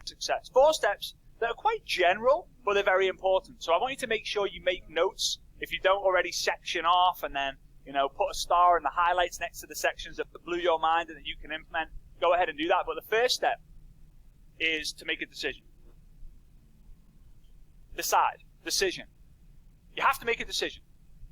success. 4 steps that are quite general, but they're very important. So I want you to make sure you make notes. If you don't already section off and then, put a star in the highlights next to the sections that blew your mind and that you can implement, go ahead and do that. But the first step is to make a decision. Decide. Decision. You have to make a decision.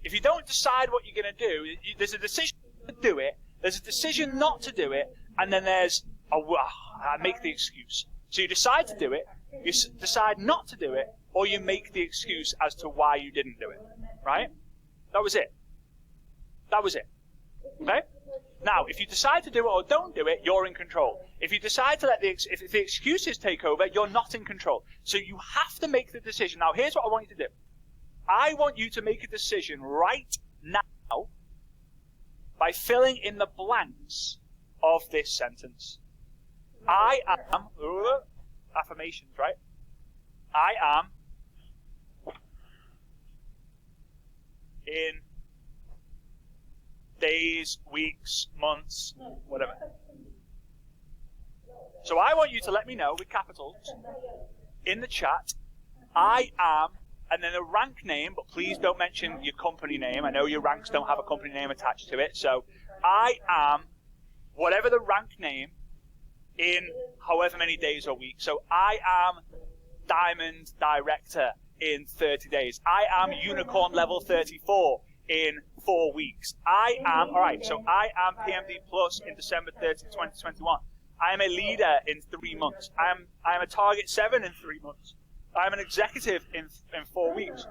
If you don't decide what you're going to do, there's a decision to do it, there's a decision not to do it, and then there's I make the excuse. So you decide to do it, you decide not to do it, or you make the excuse as to why you didn't do it. Right? That was it. That was it. Okay? Now, if you decide to do it or don't do it, you're in control. If you decide to let if the excuses take over, you're not in control. So you have to make the decision. Now, here's what I want you to do. I want you to make a decision right now by filling in the blanks of this sentence. I am, affirmations, right? I am in days, weeks, months, whatever. So I want you to let me know with capitals in the chat, I am, and then a rank name, but please don't mention your company name. I know your ranks don't have a company name attached to it. So I am, whatever the rank name, in however many days or weeks. So I am Diamond Director in 30 days. I am Unicorn Level 34 in 4 weeks. I am, alright, so I am PMD Plus in December 30, 2021. I am a leader in 3 months. I am a Target 7 in 3 months. I am an executive in 4 weeks.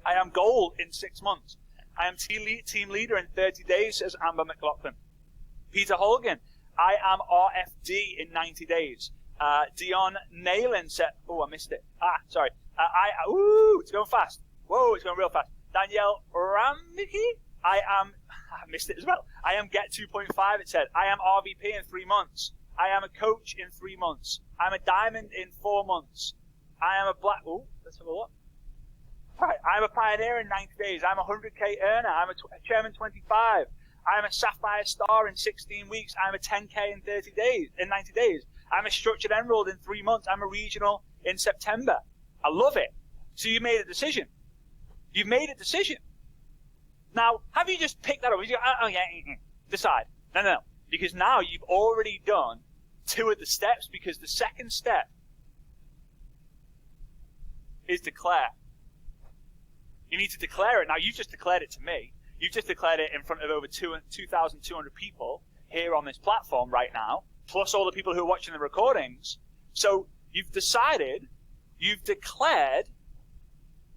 I am gold in 6 months. I am team leader in 30 days, says Amber McLaughlin. Peter Holgan, I am RFD in 90 days. Dion Nayland said, I missed it. Sorry. It's going fast. Whoa, it's going real fast. Danielle Ramicki, I missed it as well. I am Get 2.5, it said. I am RVP in 3 months. I am a coach in 3 months. I'm a diamond in 4 months. I am a black, let's have a look. Alright, I'm a pioneer in 90 days. I'm a 100k earner. I'm a chairman 25. I'm a sapphire star in 16 weeks. I'm a 10k in 90 days. I'm a structured emerald in 3 months. I'm a regional in September. I love it. So you made a decision. You've made a decision. Now, have you just picked that up? You go, decide. No. Because now you've already done 2 of the steps, because the second step is declare. You need to declare it. Now, you've just declared it to me. You've just declared it in front of over 2,200 people here on this platform right now, plus all the people who are watching the recordings. So you've decided, you've declared,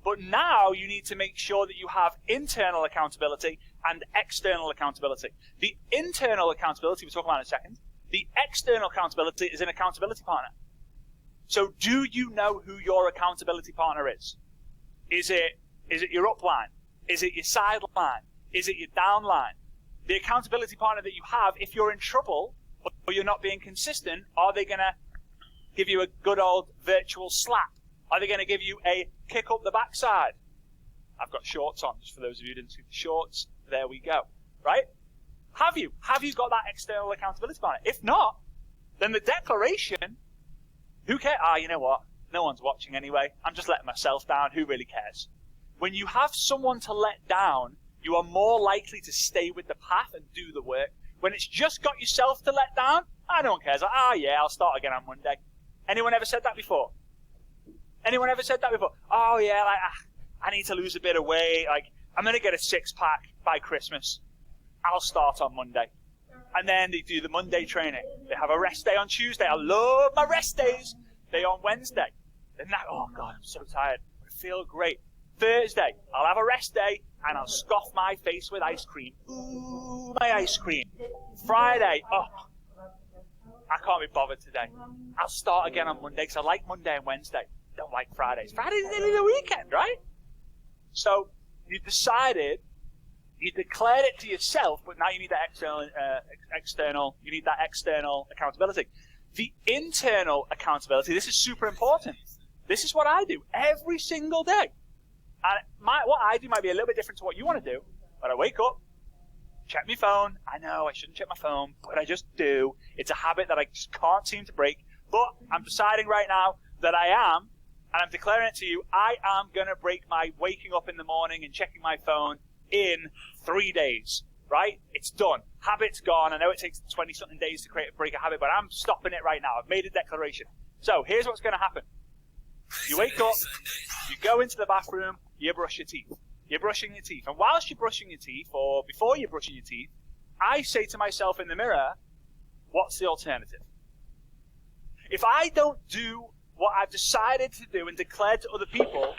but now you need to make sure that you have internal accountability and external accountability. The internal accountability, we'll talk about in a second. The external accountability is an accountability partner. So do you know who your accountability partner is? Is it your upline? Is it your sideline? Is it your downline? The accountability partner that you have, if you're in trouble or you're not being consistent, are they going to give you a good old virtual slap? Are they going to give you a kick up the backside? I've got shorts on, just for those of you who didn't see the shorts. There we go. Right? Have you? Have you got that external accountability partner? If not, then the declaration, who cares? You know what? No one's watching anyway. I'm just letting myself down. Who really cares? When you have someone to let down, you are more likely to stay with the path and do the work. When it's just got yourself to let down, no one cares. I'll start again on Monday. Anyone ever said that before? Anyone ever said that before? I need to lose a bit of weight. I'm going to get a 6-pack by Christmas. I'll start on Monday. And then they do the Monday training. They have a rest day on Tuesday. I love my rest days. Day on Wednesday. Then oh God, I'm so tired. I feel great. Thursday, I'll have a rest day and I'll scoff my face with ice cream. Ooh, my ice cream. Friday, I can't be bothered today. I'll start again on Monday because I like Monday and Wednesday. Don't like Fridays. Friday's nearly the weekend, right? So you decided, you declared it to yourself, but now you need that external accountability. The internal accountability, this is super important. This is what I do every single day. And what I do might be a little bit different to what you want to do, but I wake up, check my phone. I know I shouldn't check my phone, but I just do. It's a habit that I just can't seem to break. But I'm deciding right now that I am, and I'm declaring it to you, I am going to break my waking up in the morning and checking my phone in 3 days, right? It's done. Habit's gone. I know it takes 20-something days to break a habit, but I'm stopping it right now. I've made a declaration. So here's what's going to happen. You wake up, you go into the bathroom, you brush your teeth. You're brushing your teeth. And whilst you're brushing your teeth, or before you're brushing your teeth, I say to myself in the mirror, what's the alternative? If I don't do what I've decided to do and declared to other people,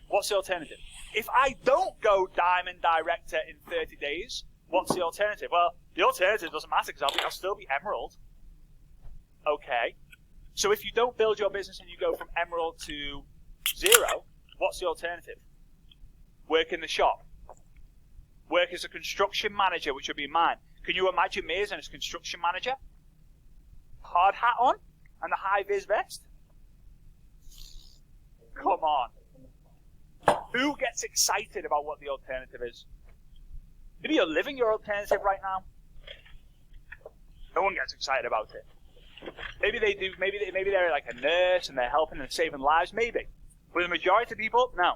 what's the alternative? If I don't go Diamond Director in 30 days, what's the alternative? Well, the alternative doesn't matter because I'll still be Emerald. Okay. So if you don't build your business and you go from Emerald to 0, what's the alternative? Work in the shop. Work as a construction manager, which would be mine. Can you imagine me as a construction manager? Hard hat on and the high-vis vest? Come on. Who gets excited about what the alternative is? Maybe you're living your alternative right now. No one gets excited about it. Maybe they do. Maybe they're like a nurse and they're helping and saving lives. Maybe. But the majority of people, no.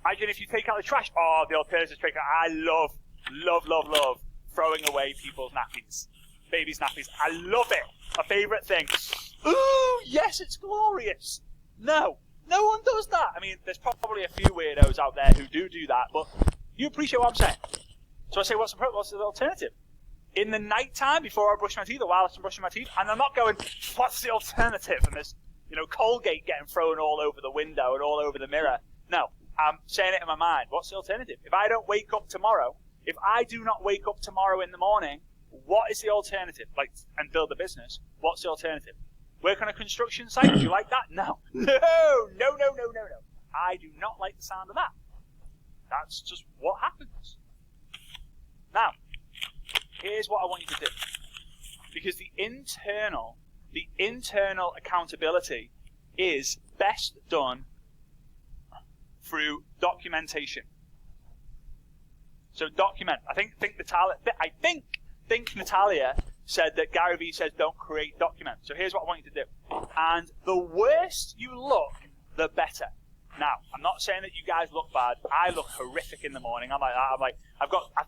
Imagine if you take out the trash. Oh, the alternative trick. I love throwing away people's nappies. Babies' nappies. I love it. My favourite thing. Ooh, yes, it's glorious. No one does that. I mean, there's probably a few weirdos out there who do that, but you appreciate what I'm saying. So I say, what's the alternative? In the night time, before I brush my teeth, or while I'm brushing my teeth, and I'm not going, what's the alternative? And there's, Colgate getting thrown all over the window and all over the mirror. No, I'm saying it in my mind. What's the alternative? If I don't wake up tomorrow, if I do not wake up tomorrow in the morning, what is the alternative? And build a business. What's the alternative? Work on a construction site? Do you like that? No. No. I do not like the sound of that. That's just what happens. Now, here's what I want you to do. Because the internal accountability is best done through documentation. So document. I think Natalia said that Gary Vee says don't create documents. So here's what I want you to do. And the worse you look, the better. Now, I'm not saying that you guys look bad. I look horrific in the morning. I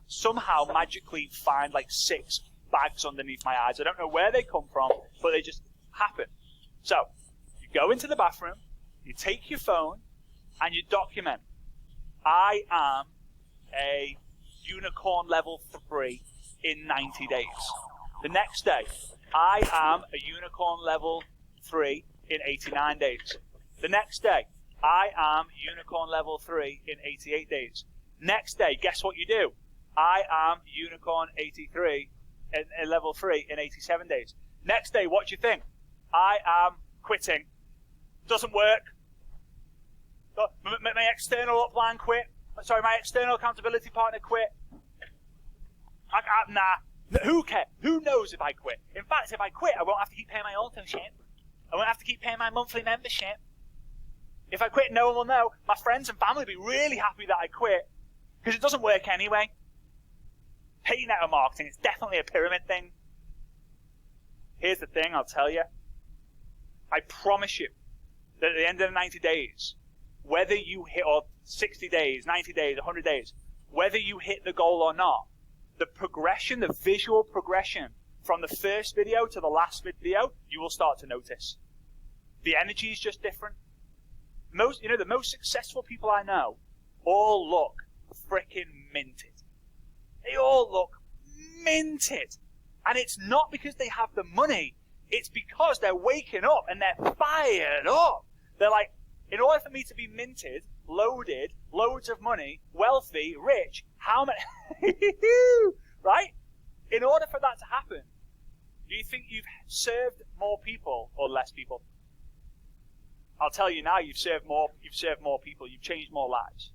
somehow magically find 6 bags underneath my eyes. I don't know where they come from, but they just happen. So, you go into the bathroom, you take your phone, and you document. I am a unicorn level 3 in 90 days. The next day, I am a unicorn level 3 in 89 days. The next day, I am unicorn level 3 in 88 days. Next day, guess what you do? I am unicorn 83 in level 3 in 87 days. Next day, what do you think? I am quitting. Doesn't work. My external upline quit. Sorry, my external accountability partner quit. Nah. Who cares? Who knows if I quit? In fact, if I quit, I won't have to keep paying my auto ship. I won't have to keep paying my monthly membership. If I quit, no one will know. My friends and family will be really happy that I quit because it doesn't work anyway. Hate network marketing. It's definitely a pyramid thing. Here's the thing, I'll tell you. I promise you that at the end of the 90 days, whether you hit, or 60 days, 90 days, 100 days, whether you hit the goal or not, the progression, the visual progression from the first video to the last video, you will start to notice. The energy is just different. The most successful people I know all look frickin' minted. They all look minted. And it's not because they have the money. It's because they're waking up and they're fired up. They're like, in order for me to be minted, loaded, loads of money, wealthy, rich, how many... right? In order for that to happen, do you think you've served more people or less people? I'll tell you now, you've served more people, you've changed more lives.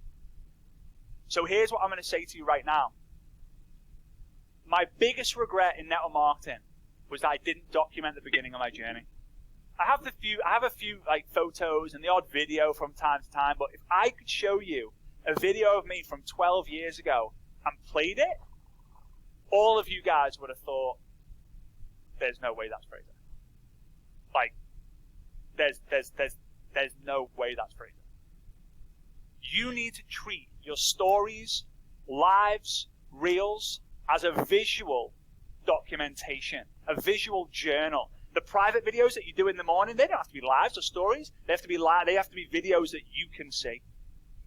So here's what I'm going to say to you right now. My biggest regret in network marketing was that I didn't document the beginning of my journey. I have a few photos and the odd video from time to time, but if I could show you a video of me from 12 years ago and played it, all of you guys would have thought, there's no way that's Fraser. like, there's no way that's Fraser. You need to treat your stories, lives, reels as a visual documentation, a visual journal. The private videos that you do in the morning, they don't have to be lives or stories. They have to be videos that you can see.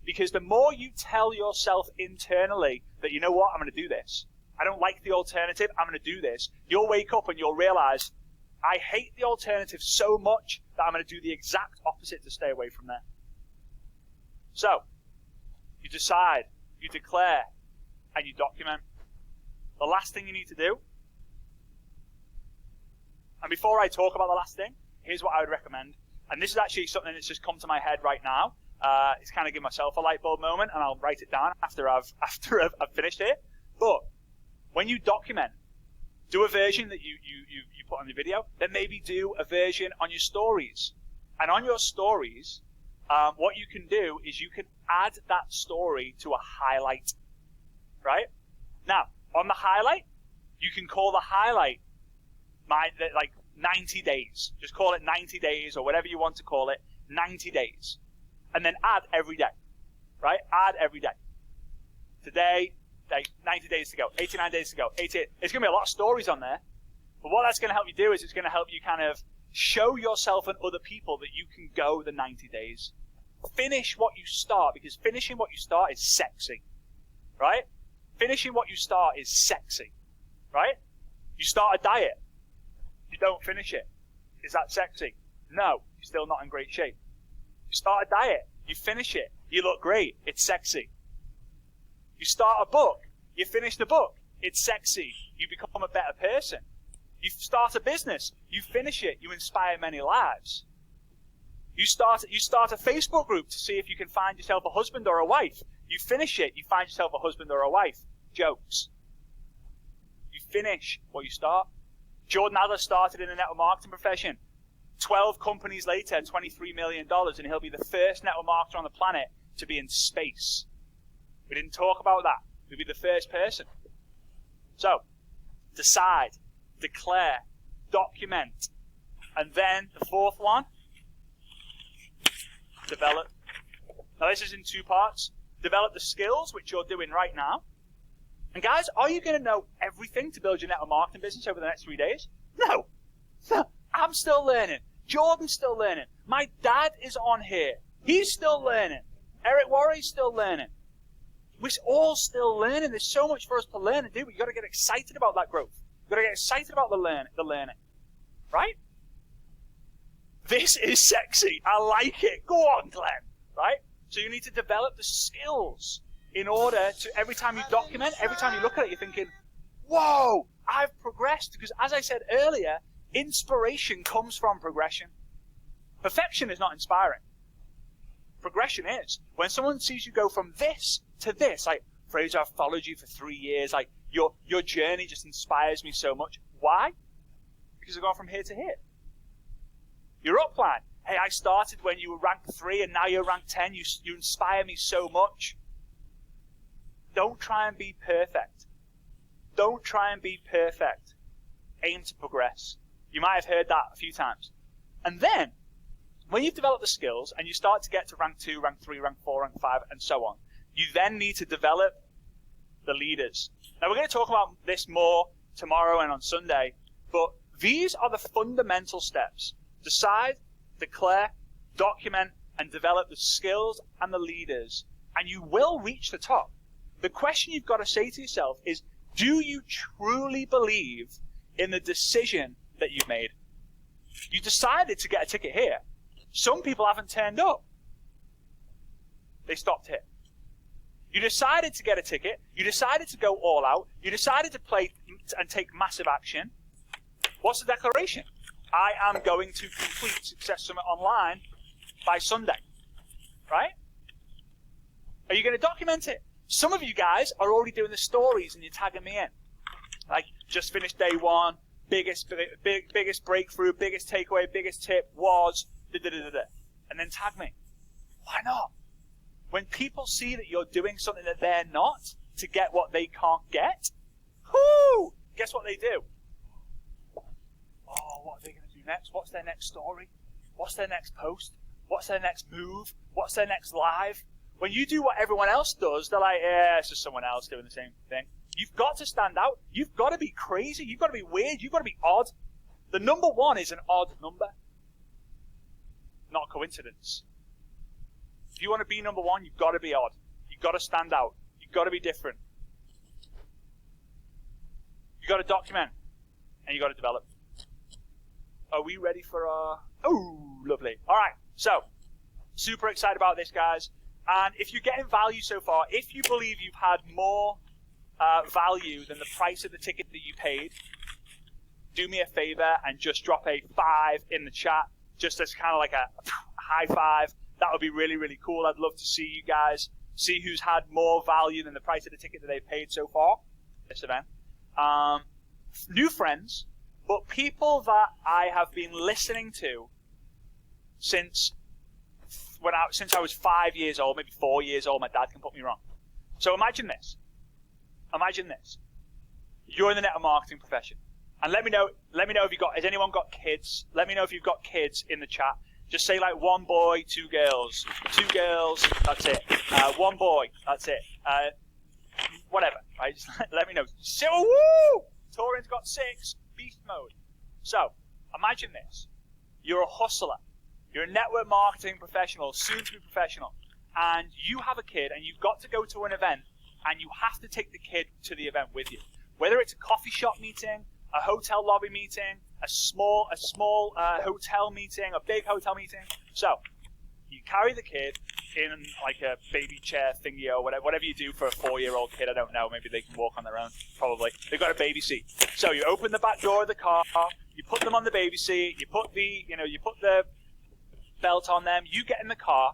Because the more you tell yourself internally that, you know what, I'm going to do this. I don't like the alternative, I'm going to do this. You'll wake up and you'll realize, I hate the alternative so much that I'm going to do the exact opposite to stay away from there. So, you decide, you declare, and you document. The last thing you need to do, and before I talk about the last thing, here's what I would recommend. And this is actually something that's just come to my head right now. It's kind of give myself a light bulb moment, and I'll write it down after I've finished it. But when you document, do a version that you put on the video, then maybe do a version on your stories. And on your stories, what you can do is you can add that story to a highlight, right? Now, on the highlight, you can call the highlight 90 days. Just call it 90 days or whatever you want to call it, 90 days. And then add every day, right? Add every day. Today, 90 days to go, 89 days to go, 88. There's going to be a lot of stories on there. But what that's going to help you do is it's going to help you kind of show yourself and other people that you can go the 90 days. Finish what you start, because finishing what you start is sexy, right? Finishing what you start is sexy, right? You start a diet. You don't finish it. Is that sexy? No, you're still not in great shape. You start a diet. You finish it. You look great. It's sexy. You start a book. You finish the book. It's sexy. You become a better person. You start a business. You finish it. You inspire many lives. You start a Facebook group to see if you can find yourself a husband or a wife. You finish it. You find yourself a husband or a wife. Jokes. You finish what you start. Jordan Adler started in the network marketing profession. 12 companies later, $23 million, and he'll be the first network marketer on the planet to be in space. We didn't talk about that. He'll be the first person. So, decide, declare, document, and then the fourth one, develop. Now this is in two parts. Develop the skills, which you're doing right now. And guys, are you going to know everything to build your network marketing business over the next 3 days? No. I'm still learning. Jordan's still learning. My dad is on here. He's still learning. Eric Worre's still learning. We're all still learning. There's so much for us to learn and do, but you've got to get excited about that growth. You've got to get excited about the learning. Right? This is sexy. I like it. Go on, Glenn. Right? So you need to develop the skills in order to, every time you document, every time you look at it, you're thinking, whoa, I've progressed. Because as I said earlier, inspiration comes from progression. Perfection is not inspiring. Progression is. When someone sees you go from this to this, like, Fraser, I've followed you for 3 years, like, your journey just inspires me so much. Why? Because I've gone from here to here. Your upline. Hey, I started when you were ranked 3 and now you're ranked 10. You inspire me so much. Don't try and be perfect. Don't try and be perfect. Aim to progress. You might have heard that a few times. And then, when you've developed the skills and you start to get to rank 2, rank 3, rank 4, rank 5, and so on, you then need to develop the leaders. Now, we're going to talk about this more tomorrow and on Sunday, but these are the fundamental steps. Decide, declare, document, and develop the skills and the leaders, and you will reach the top. The question you've got to say to yourself is, do you truly believe in the decision that you've made? You decided to get a ticket here. Some people haven't turned up. They stopped here. You decided to get a ticket. You decided to go all out. You decided to play and take massive action. What's the declaration? I am going to complete Success Summit Online by Sunday. Right? Are you going to document it? Some of you guys are already doing the stories and you're tagging me in. Like, just finished day 1, biggest breakthrough, biggest takeaway, biggest tip was da-da-da-da-da. And then tag me. Why not? When people see that you're doing something that they're not to get what they can't get, guess what they do? Oh, what are they going to do next? What's their next story? What's their next post? What's their next move? What's their next live? When you do what everyone else does, they're like, yeah, it's just someone else doing the same thing. You've got to stand out. You've got to be crazy. You've got to be weird. You've got to be odd. The number 1 is an odd number. Not coincidence. If you want to be number 1, you've got to be odd. You've got to stand out. You've got to be different. You've got to document. And you've got to develop. Are we ready for our... Oh, lovely. All right. So, super excited about this, guys. And if you're getting value so far, if you believe you've had more value than the price of the ticket that you paid, do me a favor and just drop a 5 in the chat, just as kind of like a high five. That would be really, really cool. I'd love to see you guys, see who's had more value than the price of the ticket that they've paid so far this event. New friends, but people that I have been listening to since I was 5 years old, maybe 4 years old. My dad can put me wrong. So imagine this. Imagine this. You're in the network marketing profession. And let me know if has anyone got kids? Let me know if you've got kids in the chat. Just say like 1 boy, 2 girls. 2 girls, that's it. 1 boy, that's it. Whatever, right? Just let me know. So, woo! Torin's got 6, beast mode. So, imagine this. You're a hustler. You're a network marketing professional, soon to be professional. And you have a kid and you've got to go to an event and you have to take the kid to the event with you. Whether it's a coffee shop meeting, a hotel lobby meeting, a small hotel meeting, a big hotel meeting. So, you carry the kid in like a baby chair thingy or whatever you do for a 4-year-old kid. I don't know. Maybe they can walk on their own. Probably. They've got a baby seat. So you open the back door of the car. You put them on the baby seat. You put the belt on them. You get in the car.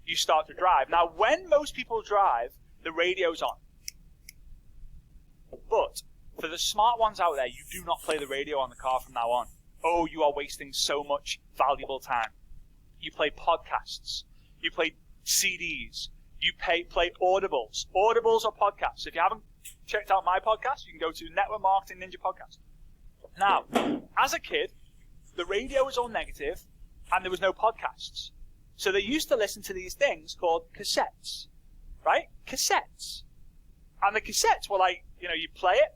You start to drive. Now, when most people drive, the radio's on. But for the smart ones out there, you do not play the radio on the car from now on. Oh, you are wasting so much valuable time. You play podcasts. You play CDs. You play audibles. Audibles are podcasts. If you haven't checked out my podcast, you can go to Network Marketing Ninja Podcast. Now, as a kid, the radio was all negative and there was no podcasts. So they used to listen to these things called cassettes. Right? Cassettes. And the cassettes were like, you play it,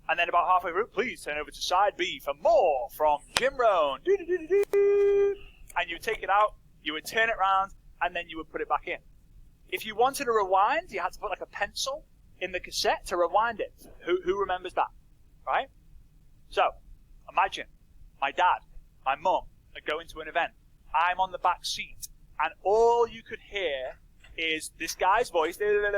and then about halfway through, please turn over to side B for more from Jim Rohn. And you would take it out, you would turn it around, and then you would put it back in. If you wanted to rewind, you had to put like a pencil in the cassette to rewind it. Who remembers that? Right? So, imagine my dad, my mum are going to an event. I'm on the back seat, and all you could hear is this guy's voice, and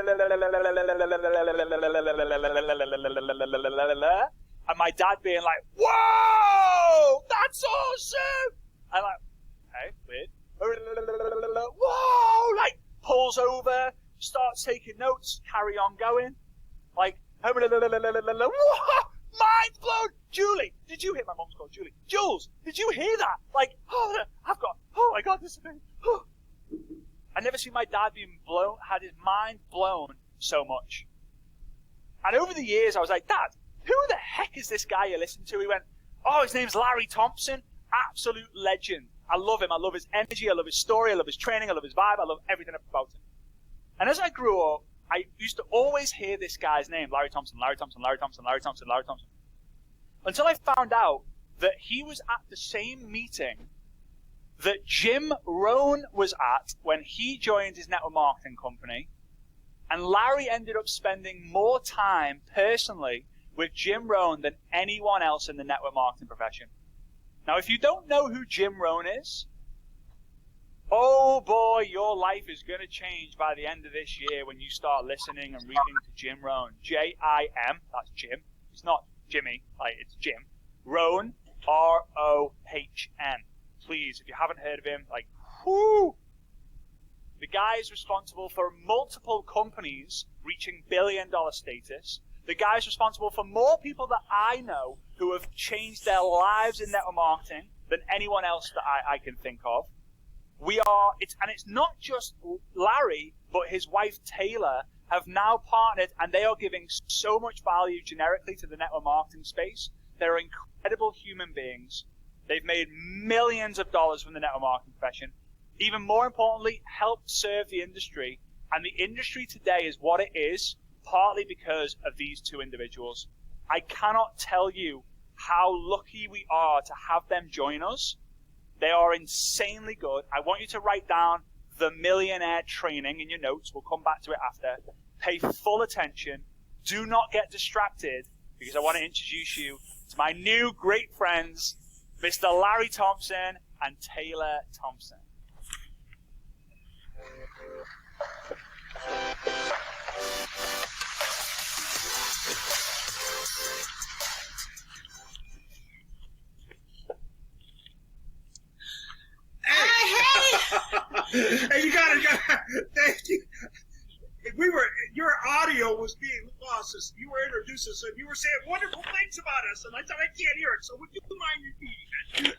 my dad being like, "Whoa, that's awesome!" I'm like, "Hey, weird." Whoa! Like pulls over, starts taking notes, carry on going, like, whoa, mind blown. Julie, did you hear? My mom's called Julie. Jules, did you hear that? Like, oh my God, this is amazing. I never seen my dad had his mind blown so much. And over the years, I was like, Dad, who the heck is this guy you listen to? He went, oh, his name's Larry Thompson. Absolute legend. I love him. I love his energy. I love his story. I love his training. I love his vibe. I love everything about him. And as I grew up, I used to always hear this guy's name, Larry Thompson, Larry Thompson, Larry Thompson, Larry Thompson, Larry Thompson. Until I found out that he was at the same meeting that Jim Rohn was at when he joined his network marketing company, and Larry ended up spending more time personally with Jim Rohn than anyone else in the network marketing profession. Now, if you don't know who Jim Rohn is, oh boy, your life is going to change by the end of this year when you start listening and reading to Jim Rohn. J-I-M, that's Jim. It's not Jimmy, like it's Jim. Rohn, R-O-H-N. Please, if you haven't heard of him, like, whoo! The guy is responsible for multiple companies reaching billion-dollar status. The guy is responsible for more people that I know who have changed their lives in network marketing than anyone else that I can think of. It's not just Larry, but his wife Taylor have now partnered, and they are giving so much value generically to the network marketing space. They're incredible human beings. They've made millions of dollars from the network marketing profession. Even more importantly, helped serve the industry. And the industry today is what it is, partly because of these two individuals. I cannot tell you how lucky we are to have them join us. They are insanely good. I want you to write down the Millionaire Training in your notes. We'll come back to it after. Pay full attention. Do not get distracted, because I want to introduce you to my new great friends, Mr. Larry Thompson and Taylor Thompson. Hey, you gotta, thank you. Your audio was being lost as you were introducing us, and you were saying wonderful things about us, and I thought I can't hear it, so would you mind repeating it?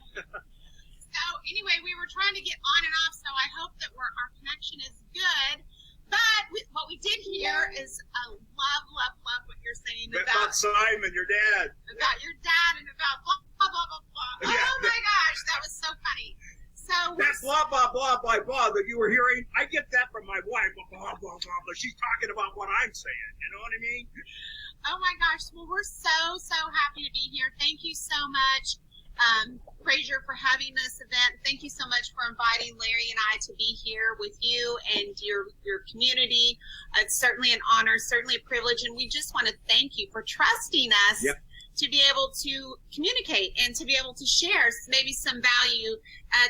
So, anyway, we were trying to get on and off, so I hope that our connection is good. But what we did hear is love what you're saying about Simon, your dad. About your dad and about blah, blah, blah, blah, blah. Yeah. Oh, my gosh, that was so funny. So that blah, blah, blah, blah, blah that you were hearing, I get that from my wife, blah, blah, blah, blah. She's talking about what I'm saying. You know what I mean? Oh, my gosh. Well, we're so happy to be here. Thank you so much, Fraser, for having this event. Thank you so much for inviting Larry and I to be here with you and your community. It's certainly an honor, certainly a privilege, and we just want to thank you for trusting us. Yep. To be able to communicate and to be able to share maybe some value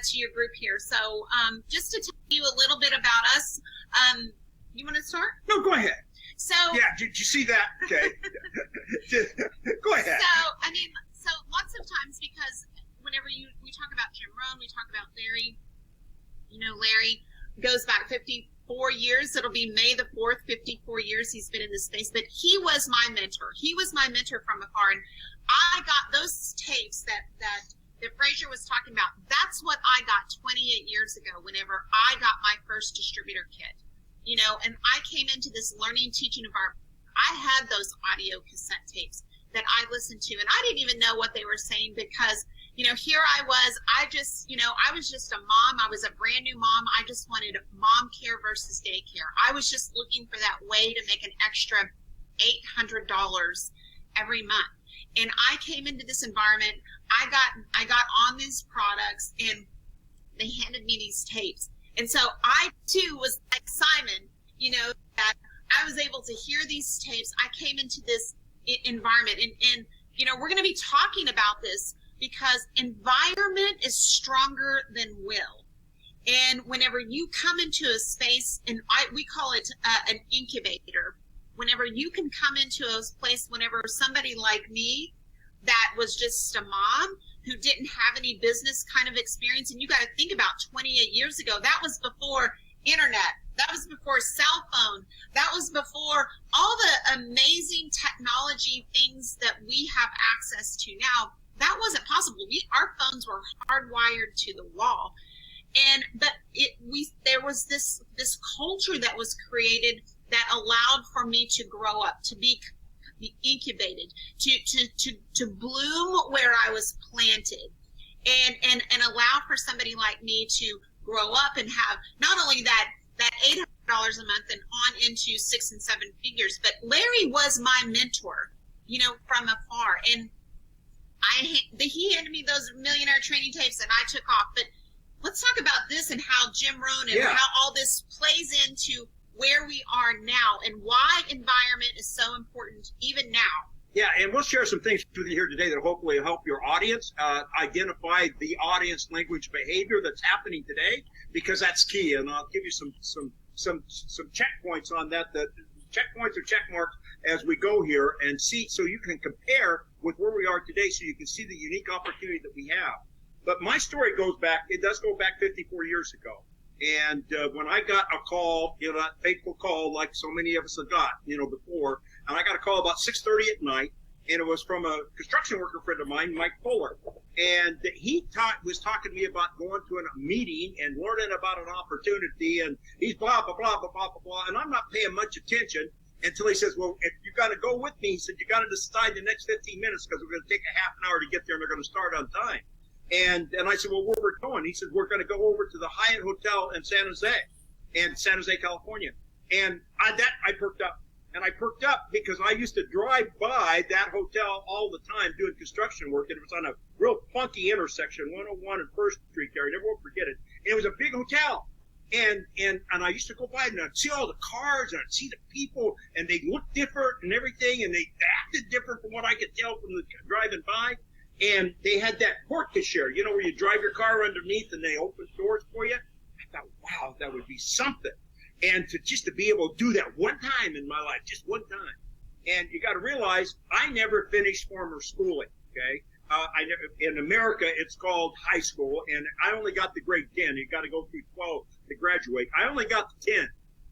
to your group here. So just to tell you a little bit about us, you want to start? No, go ahead. So yeah, did you see that? Okay. Go ahead. So lots of times, because whenever we talk about Jim Rohn, we talk about Larry, Larry goes back 54 years. It'll be May the 4th, 54 years he's been in this space. But he was my mentor. He was my mentor from afar. And I got those tapes that Fraser was talking about. That's what I got 28 years ago whenever I got my first distributor kit. And I came into this learning, teaching environment. I had those audio cassette tapes that I listened to. And I didn't even know what they were saying because here I was, I was just a mom. I was a brand new mom. I just wanted mom care versus daycare. I was just looking for that way to make an extra $800 every month. And I came into this environment. I got on these products and they handed me these tapes. And so I too was like Simon, that I was able to hear these tapes. I came into this environment and we're going to be talking about this because environment is stronger than will. And whenever you come into a space, and we call it an incubator, whenever you can come into a place, whenever somebody like me that was just a mom who didn't have any business kind of experience, and you got to think about 28 years ago, that was before internet. That was before cell phone. That was before all the amazing technology things that we have access to now. That wasn't possible. Our phones were hardwired to the wall. But there was this culture that was created that allowed for me to grow up, to be incubated, to bloom where I was planted, and allow for somebody like me to grow up and have not only that $800 a month and on into 6 and 7 figures, but Larry was my mentor, from afar. And he handed me those millionaire training tapes and I took off. But let's talk about this and how Jim Rohn and how all this plays into where we are now and why environment is so important even now. Yeah, and we'll share some things with you here today that hopefully help your audience identify the audience language behavior that's happening today, because that's key. And I'll give you some checkpoints on that. The checkpoints or check marks as we go here and see, so you can compare with where we are today, so you can see the unique opportunity that we have. But my story does go back 54 years ago. And when I got a call, that fateful call like so many of us have got, before, and I got a call about 6:30 at night, and it was from a construction worker friend of mine, Mike Fuller. And he was talking to me about going to a meeting and learning about an opportunity, and he's blah, blah, blah, blah, blah, blah, blah. And I'm not paying much attention until he says, well, if you got to go with me, he said, you got to decide the next 15 minutes because we're going to take a half an hour to get there and they're going to start on time. And I said, well, where we're going? He said, we're going to go over to the Hyatt Hotel in San Jose, California. And I perked up. And I perked up because I used to drive by that hotel all the time doing construction work. And it was on a real funky intersection, 101 and 1st Street there. I never will forget it. And it was a big hotel. And I used to go by and I'd see all the cars and I'd see the people and they looked different and everything. And they acted different from what I could tell from the driving by. And they had that porte cochere, you know, where you drive your car underneath and they open doors for you. I thought, wow, that would be something. And just to be able to do that one time in my life, just one time. And you got to realize I never finished formal schooling, okay? In America, it's called high school, and I only got the grade 10. You got to go through 12 to graduate. I only got the 10.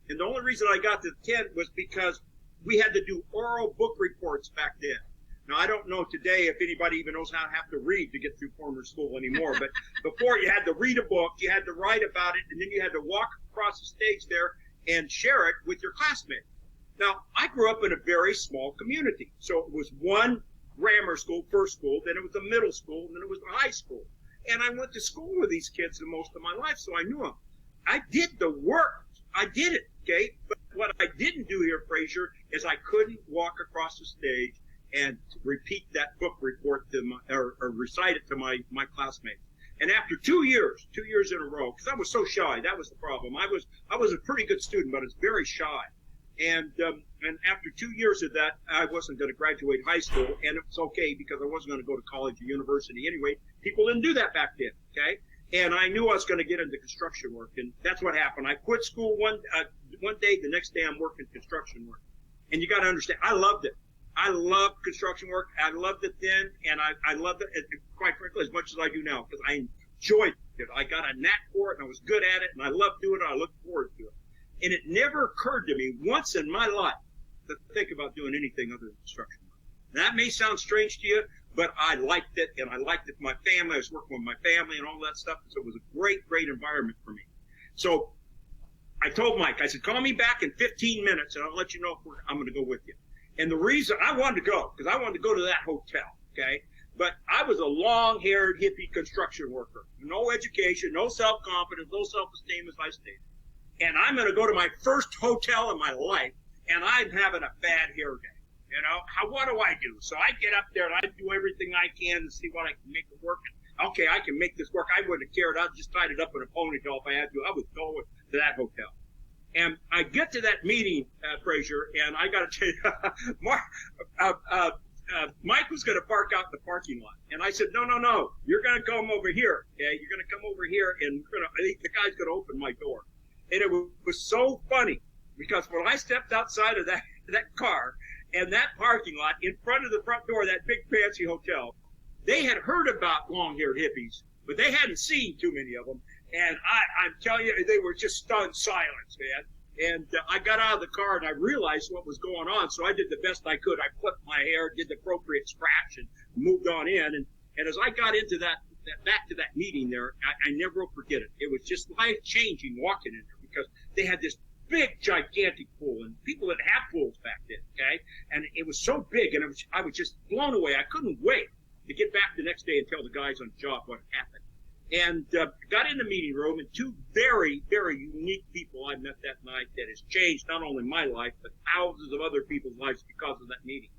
And the only reason I got the 10 was because we had to do oral book reports back then. Now, I don't know today if anybody even knows how to have to read to get through formal school anymore, but before you had to read a book, you had to write about it, and then you had to walk across the stage there and share it with your classmates. Now, I grew up in a very small community. So it was one grammar school, first school, then it was the middle school, and then it was the high school. And I went to school with these kids the most of my life, so I knew them. I did the work. I did it, okay? But what I didn't do here, Fraser, is I couldn't walk across the stage and repeat that book report to or recite it to my classmates. And after 2 years in a row, because I was so shy, that was the problem. I was a pretty good student, but I was very shy. And after 2 years of that, I wasn't going to graduate high school, and it was okay because I wasn't going to go to college or university anyway. People didn't do that back then, okay? And I knew I was going to get into construction work, and that's what happened. I quit school one day. The next day, I'm working construction work. And you got to understand, I loved it. I loved construction work. I loved it then, and I loved it, quite frankly, as much as I do now, because I enjoyed it. I got a knack for it, and I was good at it, and I loved doing it. I looked forward to it. And it never occurred to me once in my life to think about doing anything other than construction work. That may sound strange to you, but I liked it, and I liked it for my family. I was working with my family and all that stuff, so it was a great, great environment for me. So I told Mike, I said, call me back in 15 minutes, and I'll let you know if I'm going to go with you. And the reason I wanted to go, because I wanted to go to that hotel, okay? But I was a long-haired hippie construction worker. No education, no self-confidence, no self-esteem, as I stated. And I'm going to go to my first hotel in my life, and I'm having a bad hair day. You know, what do I do? So I get up there, and I do everything I can to see what I can make it work. Okay, I can make this work. I wouldn't have cared. I'd just tied it up in a ponytail if I had to. I would go to that hotel. And I get to that meeting, Fraser, and I got to tell you, Mike was going to park out in the parking lot. And I said, no, you're going to come over here, okay? You're going to come over here, and the guy's going to open my door. And it was so funny, because when I stepped outside of that car and that parking lot in front of the front door of that big fancy hotel, they had heard about long-haired hippies, but they hadn't seen too many of them. And I'm telling you, they were just stunned silence, man. And I got out of the car and I realized what was going on. So I did the best I could. I flipped my hair, did the appropriate scratch, and moved on in. And as I got into back to that meeting there, I never will forget it. It was just life-changing walking in there, because they had this big, gigantic pool, and people didn't have pools back then, okay? And it was so big, and I was just blown away. I couldn't wait to get back the next day and tell the guys on the job what happened. And got in the meeting room, and two very, very unique people I met that night that has changed not only my life, but thousands of other people's lives because of that meeting.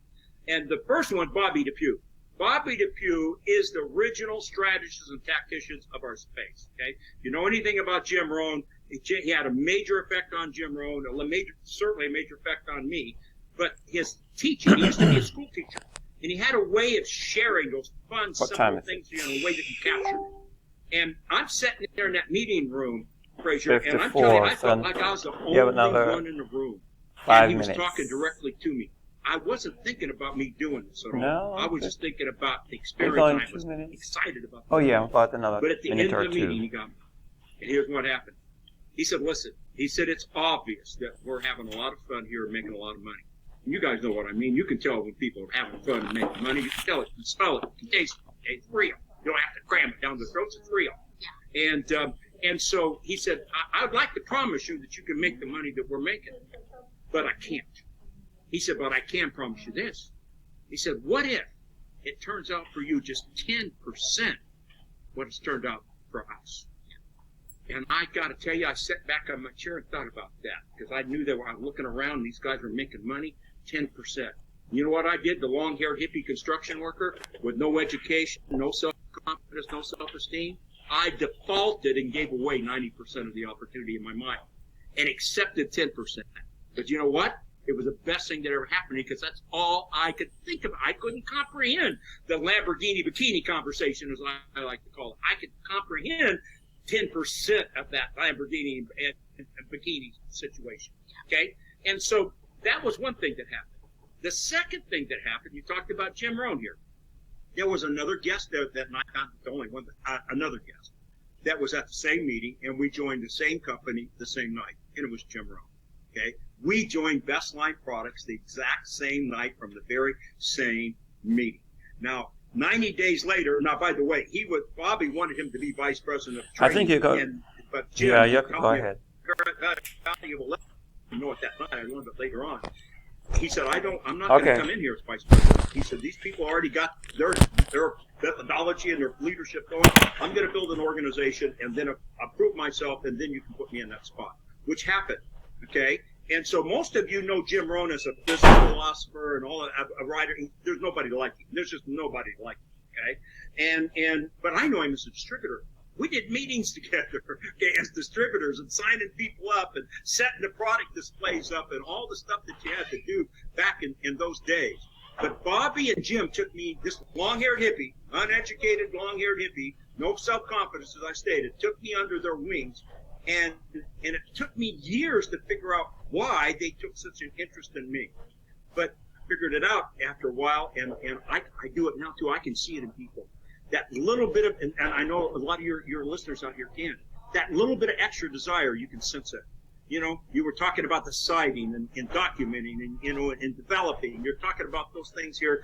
And the first one, Bobby DePue. Bobby DePue is the original strategists and tacticians of our space, okay? If you know anything about Jim Rohn, he had a major effect on Jim Rohn, certainly a major effect on me. But his teaching, he used to be a school teacher, and he had a way of sharing those fun, simple things in a way that you captured. And I'm sitting there in that meeting room, Fraser, and I'm telling you, I felt like I was the only one in the room. And he was talking directly to me. I wasn't thinking about me doing this at all. No, I was just thinking about the experience. I was excited about Oh, yeah, about another But at the minute end or of the two. meeting, he got me. And here's what happened. He said, listen, he said, it's obvious that we're having a lot of fun here and making a lot of money. And you guys know what I mean. You can tell when people are having fun and making money. You can tell it, you can smell it, you can taste it. Okay? It's real. You don't have to cram it down the throats. It's real. Yeah. And so he said, I'd like to promise you that you can make the money that we're making, but I can't. He said, but I can promise you this. He said, what if it turns out for you just 10% what it's turned out for us. And I got to tell you, I sat back on my chair and thought about that because I knew that I was looking around and these guys were making money, 10%. You know what I did? The long-haired hippie construction worker with no education, no self-confidence, no self-esteem. I defaulted and gave away 90% of the opportunity in my mind and accepted 10%. But you know what? It was the best thing that ever happened to me because that's all I could think of. I couldn't comprehend the Lamborghini bikini conversation, as I like to call it. I could comprehend 10% of that Lamborghini and bikini situation. Okay? And so that was one thing that happened. The second thing that happened, you talked about Jim Rohn here. There was another guest there that night, not the only one, but another guest that was at the same meeting, and we joined the same company the same night, and it was Jim Rohn. Okay? We joined Best Line Products the exact same night from the very same meeting. Now, 90 days later, now, by the way, Bobby wanted him to be vice president of training. I think you go. But Jim, yeah, you go ahead. You know at that night, I learned it later on. He said, I'm not going to come in here as vice president. He said, these people already got their methodology and their leadership going. I'm going to build an organization and then approve myself, and then you can put me in that spot, which happened. Okay? And so most of you know Jim Rohn as a business philosopher and all a writer. There's nobody like him. There's just nobody like him. Okay? But I know him as a distributor. We did meetings together as distributors and signing people up and setting the product displays up and all the stuff that you had to do back in those days. But Bobby and Jim took me, this long-haired hippie, uneducated long-haired hippie, no self-confidence, as I stated, took me under their wings. And it took me years to figure out why they took such an interest in me. But I figured it out after a while, and I do it now too. I can see it in people. That little bit of, and I know a lot of your listeners out here can, that little bit of extra desire, you can sense it. You know, you were talking about the sighting and documenting and, you know, and developing. You're talking about those things here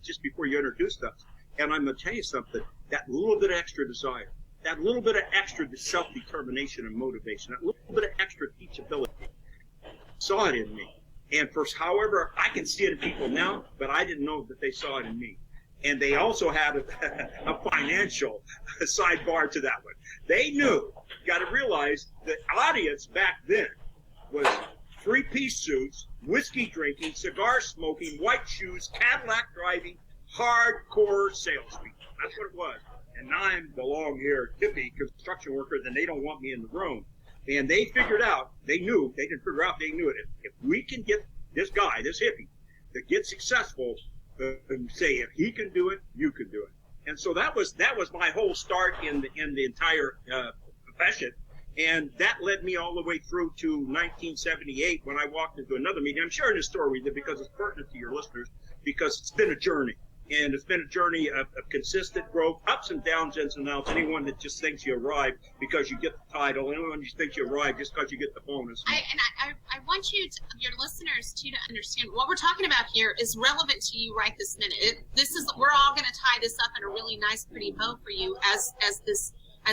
just before you introduced us. And I'm going to tell you something, that little bit of extra desire, that little bit of extra self-determination and motivation, that little bit of extra teachability, saw it in me. And however, I can see it in people now, but I didn't know that they saw it in me. And they also had a financial sidebar to that one. They knew, got to realize, the audience back then was three-piece suits, whiskey drinking, cigar smoking, white shoes, Cadillac driving, hardcore salespeople. That's what it was. And now I'm the long-haired hippie construction worker, then they don't want me in the room. And they figured out, they knew it. If we can get this guy, this hippie, to get successful, and say, if he can do it, you can do it. And so that was my whole start in the entire profession. And that led me all the way through to 1978 when I walked into another meeting. I'm sharing this story with you because it's pertinent to your listeners, because it's been a journey. And it's been a journey of consistent growth, ups and downs, ins and outs. Anyone that just thinks you arrived because you get the title, anyone just thinks you arrived just because you get the bonus. I want your listeners to understand what we're talking about here is relevant to you right this minute. We're all going to tie this up in a really nice, pretty bow for you as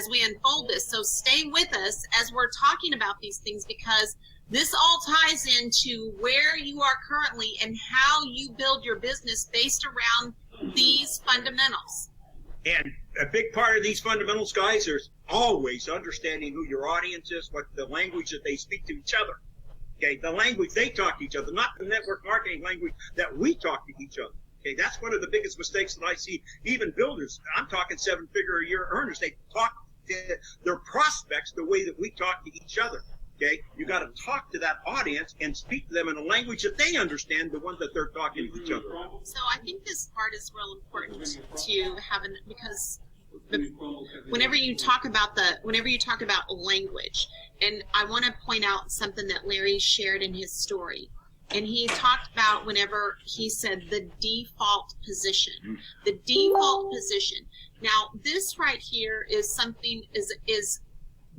we unfold this. So stay with us as we're talking about these things, because this all ties into where you are currently and how you build your business based around these fundamentals. And a big part of these fundamentals, guys, is always understanding who your audience is, what the language that they speak to each other. Okay, the language they talk to each other, not the network marketing language that we talk to each other. Okay, that's one of the biggest mistakes that I see. Even builders, I'm talking 7-figure a year earners, they talk to their prospects the way that we talk to each other. Okay, you got to talk to that audience and speak to them in a language that they understand, the one that they're talking to each other. So I think this part is real important to have, because whenever you talk about language, and I want to point out something that Larry shared in his story, and he talked about whenever he said the default position, Now, this right here is something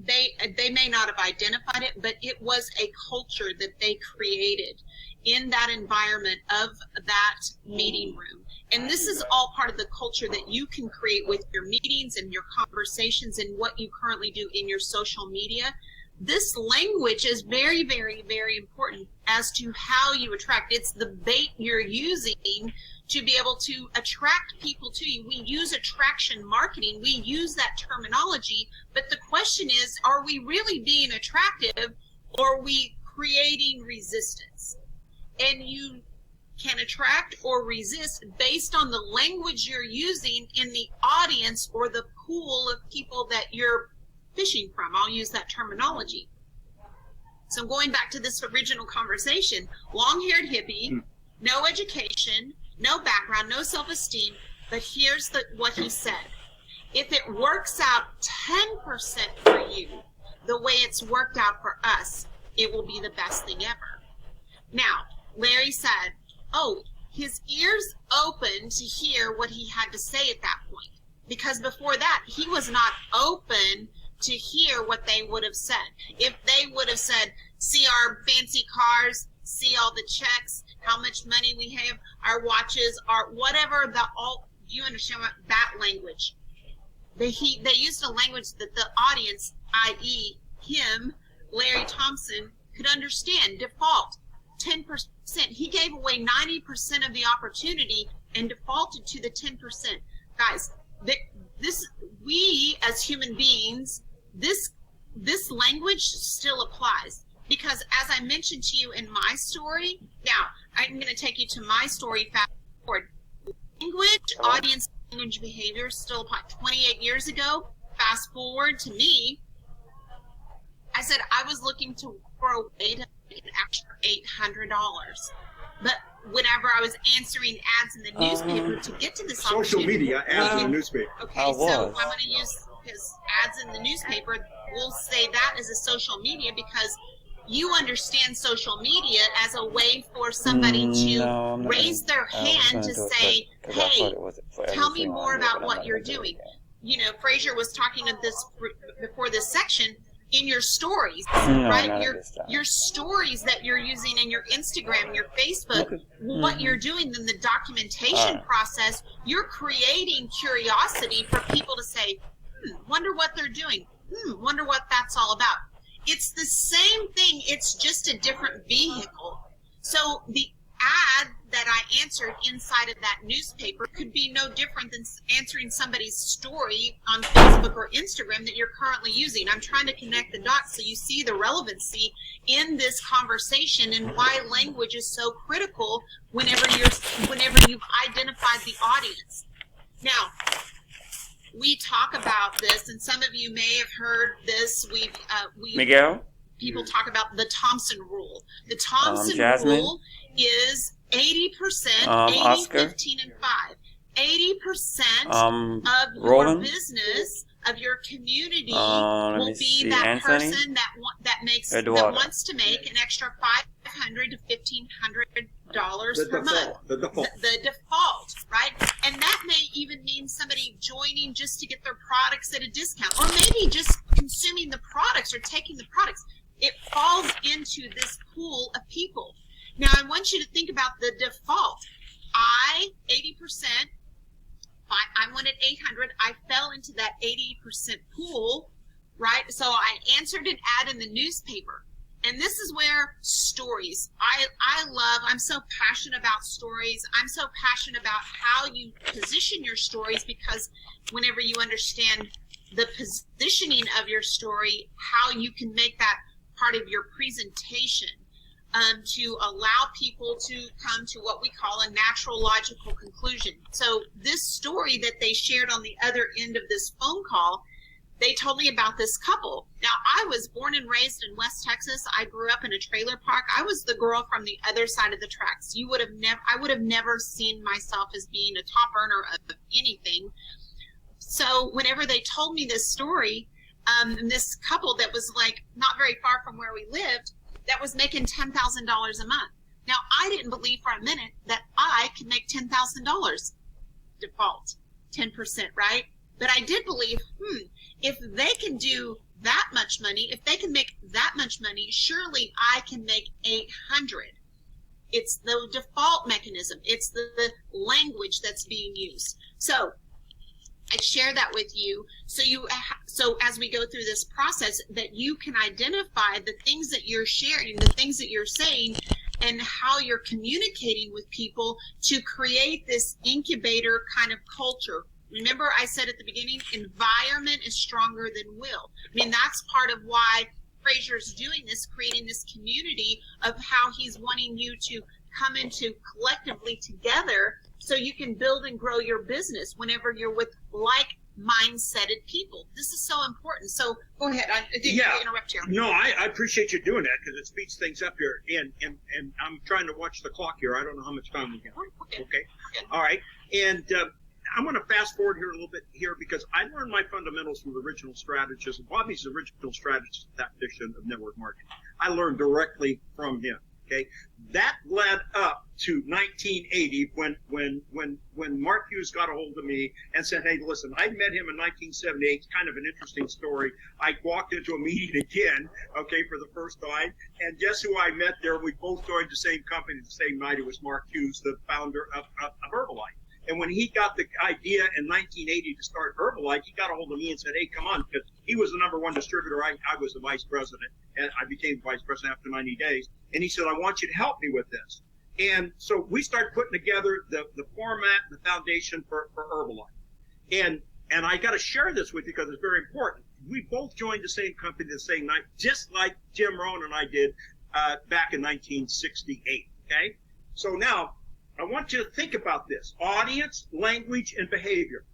they may not have identified it, but it was a culture that they created in that environment of that meeting room. And this is all part of the culture that you can create with your meetings and your conversations and what you currently do in your social media. This language is very, very, very important as to how you attract. It's the bait you're using to be able to attract people to you. We use attraction marketing. We use that terminology. But the question is, are we really being attractive, or are we creating resistance? And you can attract or resist based on the language you're using in the audience or the pool of people that you're fishing from. I'll use that terminology. So going back to this original conversation, long-haired hippie, no education, no background, no self-esteem, but here's what he said. If it works out 10% for you, the way it's worked out for us, it will be the best thing ever. Now, Larry said, oh, his ears opened to hear what he had to say at that point. Because before that, he was not open to hear what they would have said. If they would have said, see our fancy cars, see all the checks, how much money we have, our watches, our whatever, you understand what that language. They used a language that the audience, i.e. him, Larry Thompson, could understand. Default, 10%. He gave away 90% of the opportunity and defaulted to the 10%. Guys, we as human beings, this language still applies. Because as I mentioned to you in my story, now I'm going to take you to my story fast forward. Language, audience language behavior still apply. 28 years ago, fast forward to me, I said I was looking for a way to make an extra $800. But whenever I was answering ads in the newspaper to get to this social media ads in the newspaper. Okay, so I'm going to use his ads in the newspaper. We'll say that as a social media because you understand social media as a way for somebody to raise their hand to say, hey, tell me more about what you're doing. You know, Fraser was talking to this before this section. In your stories, right? Your stories that you're using in your Instagram, your Facebook, what you're doing in the documentation process, you're creating curiosity for people to say, wonder what they're doing. Wonder what that's all about. It's the same thing. It's just a different vehicle. So the ad that I answered inside of that newspaper could be no different than answering somebody's story on Facebook or Instagram that you're currently using. I'm trying to connect the dots so you see the relevancy in this conversation and why language is so critical whenever you've identified the audience. Now, we talk about this, and some of you may have heard this. Miguel? People talk about the Thompson rule. The Thompson rule is 80%, 80, Oscar? 15, and 5. 80% of your Roland? business, of your community, will be that Anthony? person that wants to make an extra $500 to $1,500 per month. The default. The default, right? And that may even mean somebody joining just to get their products at a discount, or maybe just consuming the products or taking the products. It falls into this pool of people. Now, I want you to think about the default. 80%, I wanted 800. I fell into that 80% pool, right? So I answered an ad in the newspaper. And this is where stories, I'm so passionate about stories. I'm so passionate about how you position your stories, because whenever you understand the positioning of your story, how you can make that part of your presentation, to allow people to come to what we call a natural logical conclusion. So this story that they shared on the other end of this phone call, they told me about this couple. Now, I was born and raised in West Texas. I grew up in a trailer park. I was the girl from the other side of the tracks. I would have never seen myself as being a top earner of anything. So whenever they told me this story, and this couple that was like not very far from where we lived, that was making $10,000 a month. Now, I didn't believe for a minute that I could make $10,000 default, 10%, right? But I did believe, if they can do that much money, if they can make that much money, surely I can make 800. It's the default mechanism. It's the language that's being used. So I share that with you so as we go through this process, that you can identify the things that you're sharing, the things that you're saying, and how you're communicating with people to create this incubator kind of culture. Remember I said at the beginning, environment is stronger than will. I mean, that's part of why Frazer's doing this, creating this community of how he's wanting you to come into collectively together so you can build and grow your business whenever you're with like-mindseted people. This is so important. So go ahead. I didn't mean to interrupt you. No, I appreciate you doing that because it speeds things up here. And I'm trying to watch the clock here. I don't know how much time we got. Okay. All right. And I'm going to fast forward here a little bit here because I learned my fundamentals from the original strategist. Bobby's the original strategist tactician of network marketing. I learned directly from him. Okay, that led up to 1980 when Mark Hughes got a hold of me and said, "Hey, listen, I met him in 1978. It's kind of an interesting story. I walked into a meeting again, okay, for the first time, and guess who I met there? We both joined the same company the same night. It was Mark Hughes, the founder of Herbalife. And when he got the idea in 1980 to start Herbalife, he got a hold of me and said, "Hey, come on," because he was the number one distributor. I was the vice president, and I became vice president after 90 days. And he said, "I want you to help me with this." And so we started putting together the format and the foundation for Herbalife. And I got to share this with you because it's very important. We both joined the same company the same night, just like Jim Rohn and I did back in 1968. Okay? So now, I want you to think about this. Audience, language, and behavior.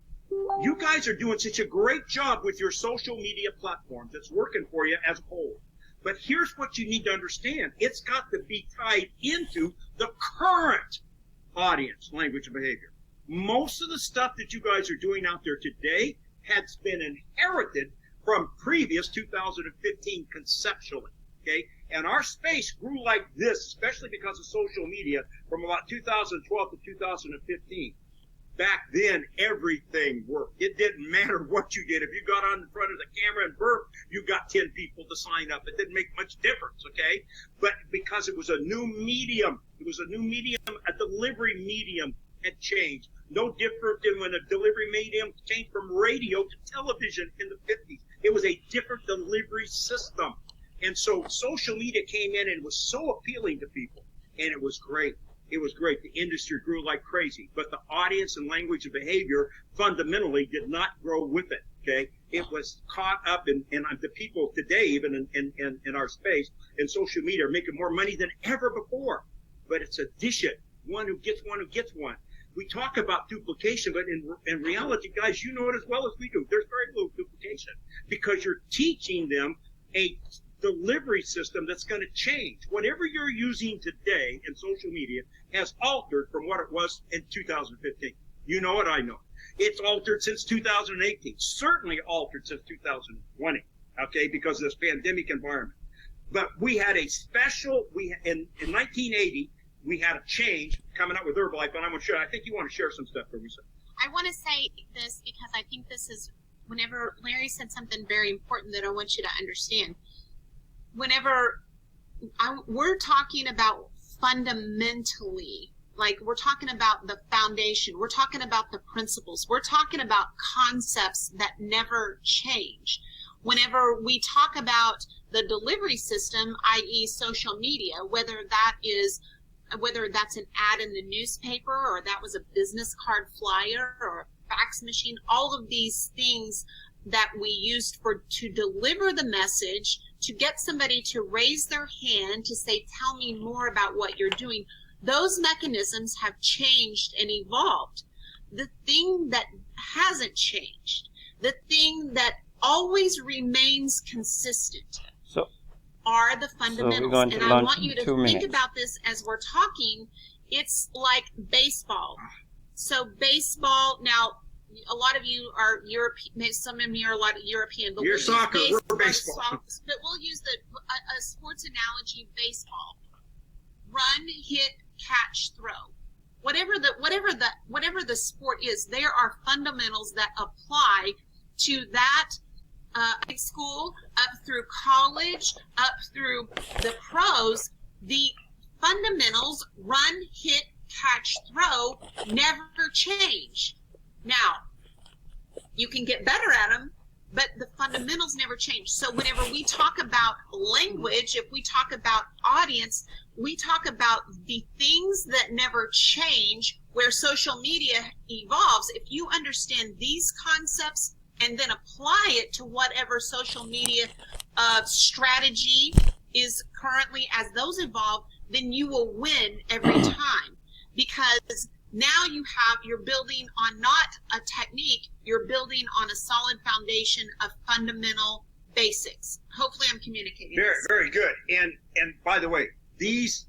You guys are doing such a great job with your social media platforms. It's working for you as a whole. But here's what you need to understand. It's got to be tied into the current audience, language, and behavior. Most of the stuff that you guys are doing out there today has been inherited from previous 2015 conceptually. Okay? And our space grew like this, especially because of social media, from about 2012 to 2015. Back then, everything worked. It didn't matter what you did. If you got on in front of the camera and burped, you got 10 people to sign up. It didn't make much difference, okay? But because it was a new medium, a delivery medium had changed. No different than when a delivery medium changed from radio to television in the 50s. It was a different delivery system. And so social media came in and was so appealing to people, and it was great. It was great. The industry grew like crazy, but the audience and language and behavior fundamentally did not grow with it, okay? It was caught up in the people today, even in our space, in social media, are making more money than ever before. But it's addition. One who gets one. We talk about duplication, but in reality, guys, you know it as well as we do. There's very little duplication because you're teaching them a delivery system that's going to change. Whatever you're using today in social media has altered from what it was in 2015. You know it, I know. It's altered since 2018. Certainly altered since 2020, okay, because of this pandemic environment. But we had a special, in 1980, we had a change coming up with Herbalife, and I think you want to share some stuff for me, sir. I want to say this because I think this is, whenever Larry said something very important that I want you to understand. Whenever we're talking about fundamentally, like we're talking about the foundation, we're talking about the principles, we're talking about concepts that never change. Whenever we talk about the delivery system, i.e. social media, whether that's an ad in the newspaper or that was a business card flyer or a fax machine, all of these things that we used to deliver the message, to get somebody to raise their hand to say, "Tell me more about what you're doing," those mechanisms have changed and evolved. The thing that hasn't changed, the thing that always remains consistent, are the fundamentals. And I want you to think about this as we're talking. It's like baseball. So baseball, now, a lot of you are European, some of you are a lot of European, but you're soccer, we're baseball. But we'll use a sports analogy, baseball. Run, hit, catch, throw. Whatever the sport is, there are fundamentals that apply to that high school, up through college, up through the pros. The fundamentals, run, hit, catch, throw, never change. Now, you can get better at them, but the fundamentals never change. So whenever we talk about language, if we talk about audience, we talk about the things that never change, where social media evolves. If you understand these concepts and then apply it to whatever social media strategy is currently, as those evolve, then you will win every time, because now you're building on not a technique, you're building on a solid foundation of fundamental basics. Hopefully I'm communicating Very, this. very good. And by the way, these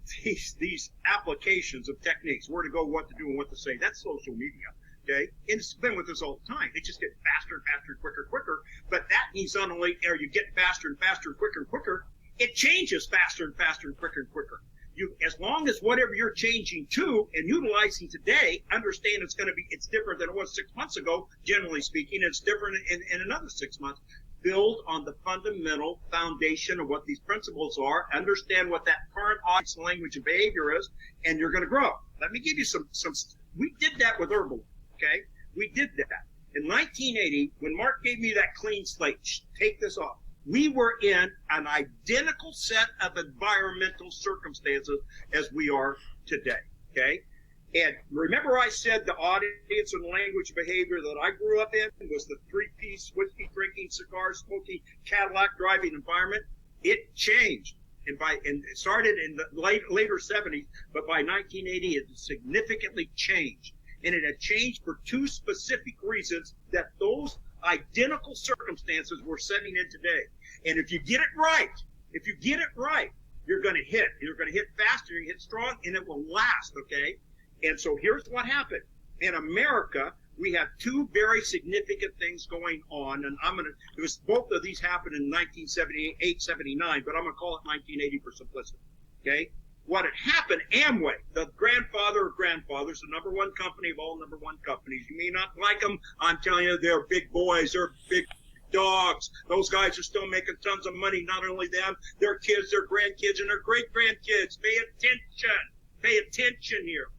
applications of techniques, where to go, what to do, and what to say, that's social media. Okay, and it's been with us all the time. It just gets faster and faster and quicker and quicker. But that means not only are you getting faster and faster and quicker and quicker, it changes faster and faster and quicker and quicker. As long as whatever you're changing to and utilizing today, understand it's different than it was 6 months ago, generally speaking. It's different in another 6 months. Build on the fundamental foundation of what these principles are. Understand what that current audience language and behavior is, and you're going to grow. Let me give you some. We did that with Herbal. Okay, we did that in 1980 when Mark gave me that clean slate. Take this off. We were in an identical set of environmental circumstances as we are today. Okay, and remember I said the audience and language behavior that I grew up in was the three-piece whiskey drinking, cigar smoking, Cadillac driving environment. It changed. And it started in the later 70s, but by 1980 it significantly changed. And it had changed for two specific reasons that those identical circumstances we're setting in today. And if you get it right, you're going to hit. You're going to hit fast, you're going to hit strong, and it will last, okay? And so here's what happened. In America, we have two very significant things going on, and both of these happened in 1978, 79, but I'm going to call it 1980 for simplicity, okay? What had happened, Amway, the grandfather of grandfathers, the number one company of all number one companies. You may not like them. I'm telling you, they're big boys. They're big dogs. Those guys are still making tons of money. Not only them, their kids, their grandkids, and their great-grandkids. Pay attention. Pay attention here.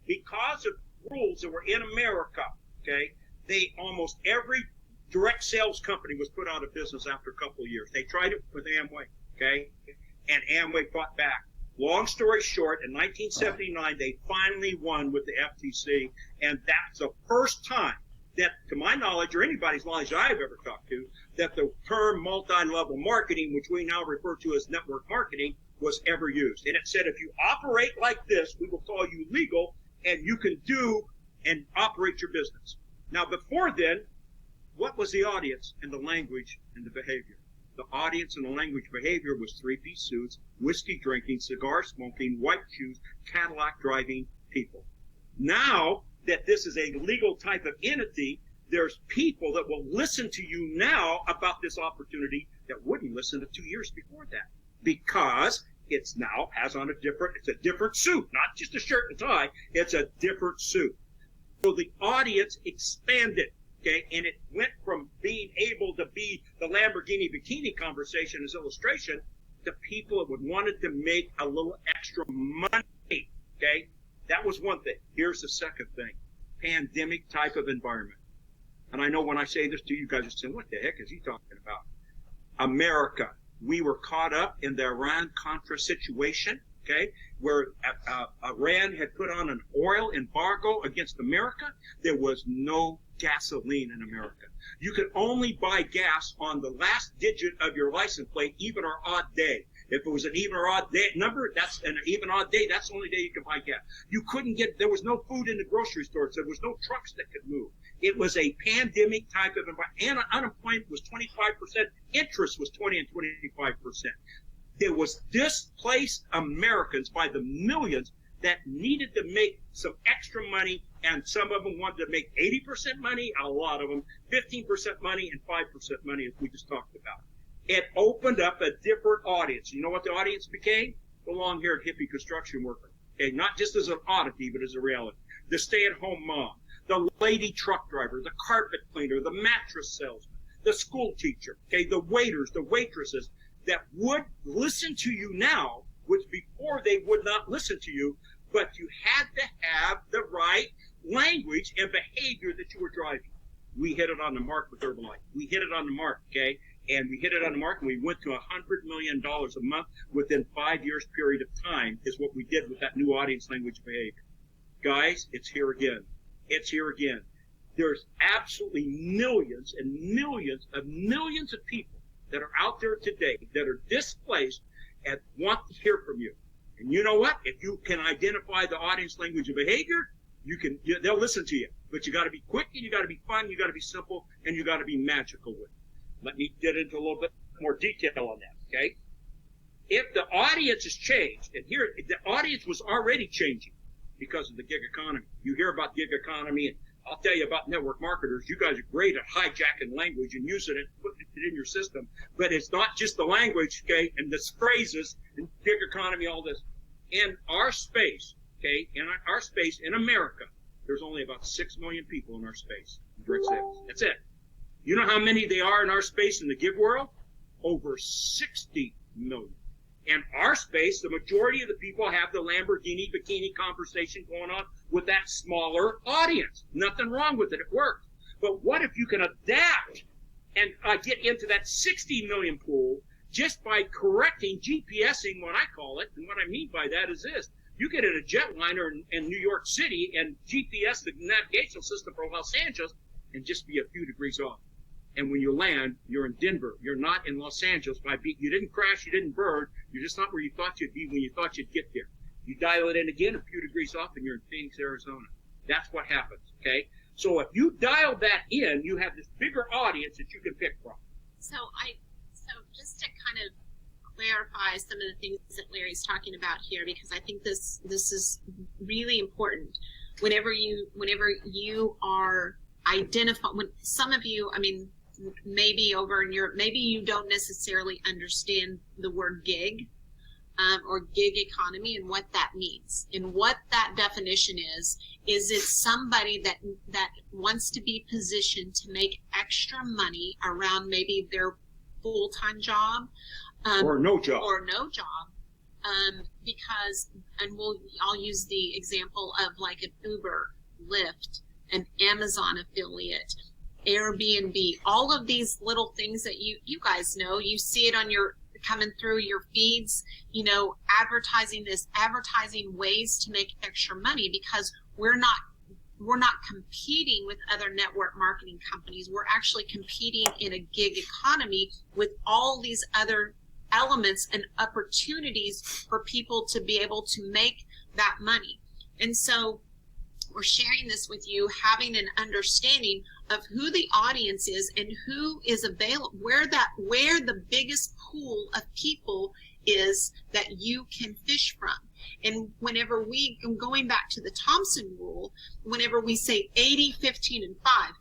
Because of rules that were in America, okay, almost every direct sales company was put out of business after a couple of years. They tried it with Amway, okay, and Amway fought back. Long story short, in 1979, they finally won with the FTC, and that's the first time that, to my knowledge, or anybody's knowledge I've ever talked to, that the term multi-level marketing, which we now refer to as network marketing, was ever used. And it said, if you operate like this, we will call you legal, and you can do and operate your business. Now, before then, what was the audience and the language and the behavior? The audience and the language behavior was three-piece suits, whiskey drinking, cigar smoking, white shoes, Cadillac driving people. Now that this is a legal type of entity, there's people that will listen to you now about this opportunity that wouldn't listen to 2 years before that, because it's now it's a different suit, not just a shirt and tie, it's a different suit. So the audience expanded. Okay, and it went from being able to be the Lamborghini bikini conversation as illustration to people that would wanted to make a little extra money. Okay, that was one thing. Here's the second thing: pandemic type of environment. And I know when I say this to you guys are saying, "What the heck is he talking about?" America. We were caught up in the Iran-Contra situation. Okay, where Iran had put on an oil embargo against America. There was no gasoline in America. You could only buy gas on the last digit of your license plate, even or odd day. If it was an even or odd day number, that's an even odd day. That's the only day you could buy gas. You couldn't there was no food in the grocery stores. There was no trucks that could move. It was a pandemic type of environment. And unemployment was 25%. Interest was 20 and 25%. There was displaced Americans by the millions that needed to make some extra money, and some of them wanted to make 80% money, a lot of them 15% money and 5% money, as we just talked about. It opened up a different audience. You know what the audience became? The long-haired hippie construction worker. Okay, not just as an oddity, but as a reality. The stay-at-home mom, the lady truck driver, the carpet cleaner, the mattress salesman, the school teacher, okay, the waiters, the waitresses, that would listen to you now, which before they would not listen to you, but you had to have the right language and behavior that you were driving. we hit it on the mark with Herbalife. We hit it on the mark, okay? And we hit it on the mark, and we went to $100 million a month within 5 years period of time is what we did with that new audience language behavior. Guys, it's here again. It's here again. There's absolutely millions and millions of people that are out there today that are displaced and want to hear from you. And you know what? If you can identify the audience language of behavior, they'll listen to you. But you got to be quick, and you got to be fun, you got to be simple, and you got to be magical with it. Let me get into a little bit more detail on that, okay? If the audience has changed, and here, the audience was already changing because of the gig economy. You hear about gig economy, and I'll tell you about network marketers. You guys are great at hijacking language and using it, putting it in your system. But it's not just the language, okay, and the phrases, and gig economy, all this. In our space, okay, in our space in America, there's only about 6 million people in our space in direct sales. That's it. You know how many they are in our space in the gig world? Over 60 million. In our space, the majority of the people have the Lamborghini bikini conversation going on with that smaller audience. Nothing wrong with it. It works. But what if you can adapt and get into that 60 million pool just by correcting GPSing, what I call it? And what I mean by that is this. You get in a jetliner in New York City and GPS the navigational system for Los Angeles and just be a few degrees off. And when you land, you're in Denver. You're not in Los Angeles. You didn't crash. You didn't burn. You're just not where you thought you'd be when you thought you'd get there. You dial it in again, a few degrees off, and you're in Phoenix, Arizona. That's what happens, okay? So if you dial that in, you have this bigger audience that you can pick from. So just to kind of clarify some of the things that Larry's talking about here, because I think this is really important. Whenever you are identifying, when some of you, I mean, maybe over in Europe, maybe you don't necessarily understand the word gig or gig economy and what that means. And what that definition is it somebody that wants to be positioned to make extra money around maybe their full-time job or no job. Because, and I'll use the example of like an Uber, Lyft, an Amazon affiliate, Airbnb, all of these little things that you guys know, you see it on coming through your feeds, advertising ways to make extra money, because we're not competing with other network marketing companies. We're actually competing in a gig economy with all these other elements and opportunities for people to be able to make that money. And so we're sharing this with you, having an understanding of who the audience is and who is available, where the biggest pool of people is that you can fish from. And whenever going back to the Thompson rule, whenever we say 80, 15, and 5,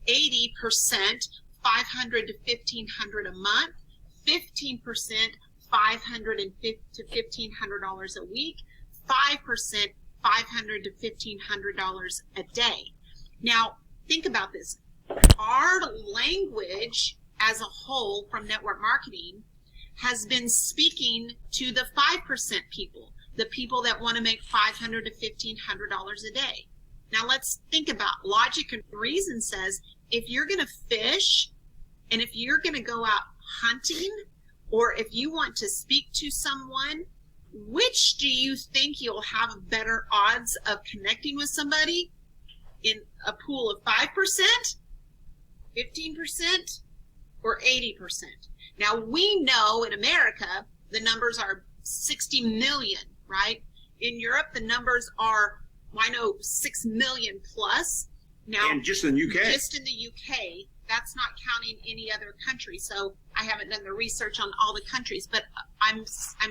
80%, 500 to 1,500 a month, 15%, $500 to $1,500 a week, 5%, $500 to $1,500 a day. Now, think about this. Our language as a whole from network marketing has been speaking to the 5% people, the people that want to make $500 to $1,500 a day. Now, let's think about logic and reason says if you're going to fish and if you're going to go out hunting, or if you want to speak to someone, which do you think you'll have better odds of connecting with somebody in a pool of 5%, 15%, or 80%? Now, we know in America, the numbers are 60 million, right? In Europe, the numbers are, I know, 6 million plus. Now, and just in the UK. Just in the UK. That's not counting any other country. So I haven't done the research on all the countries, but I'm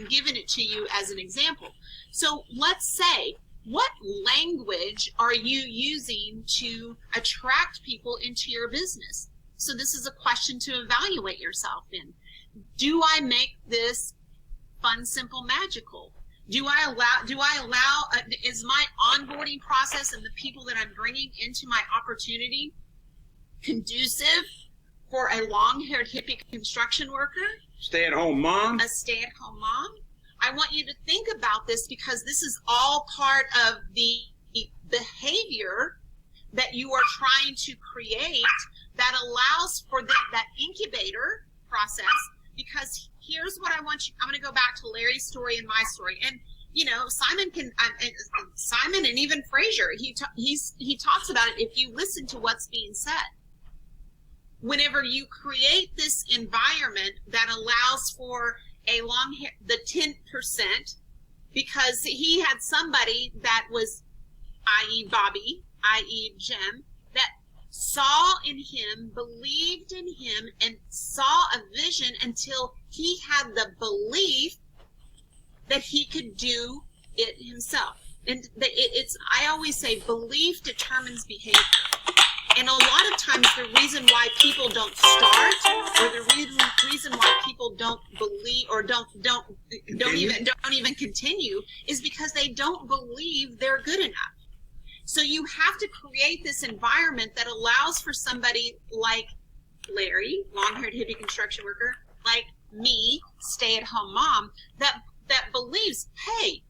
giving it to you as an example. So let's say, what language are you using to attract people into your business? So this is a question to evaluate yourself in. Do I make this fun, simple, magical? Is my onboarding process and the people that I'm bringing into my opportunity conducive for a long-haired hippie construction worker? Stay-at-home mom? A stay-at-home mom? I want you to think about this, because this is all part of the behavior that you are trying to create that allows for that incubator process. Because here's what I want you, I'm going to go back to Larry's story and my story. And, you know, Simon and even Fraser, he talks about it if you listen to what's being said. Whenever you create this environment that allows for the 10%, because he had somebody that was, i.e. Bobby, i.e. Jim, that saw in him, believed in him, and saw a vision until he had the belief that he could do it himself. And I always say belief determines behavior. And a lot of times the reason why people don't start, or the reason why people don't believe or don't even continue, is because they don't believe they're good enough. So you have to create this environment that allows for somebody like Larry, long-haired hippie construction worker, like me, stay-at-home mom, that believes, hey,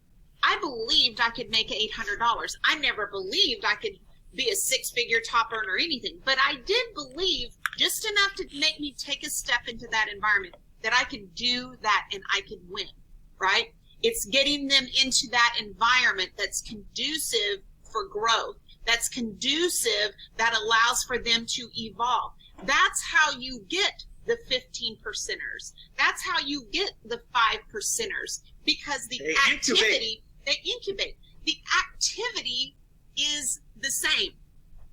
I believed I could make $800. I never believed I could be a six-figure top earner or anything, but I did believe just enough to make me take a step into that environment that I could do that and I could win, right? It's getting them into that environment that's conducive for growth, that's conducive, that allows for them to evolve. That's how you get the 15%ers. That's how you get the 5%ers, because they incubate. The activity is the same.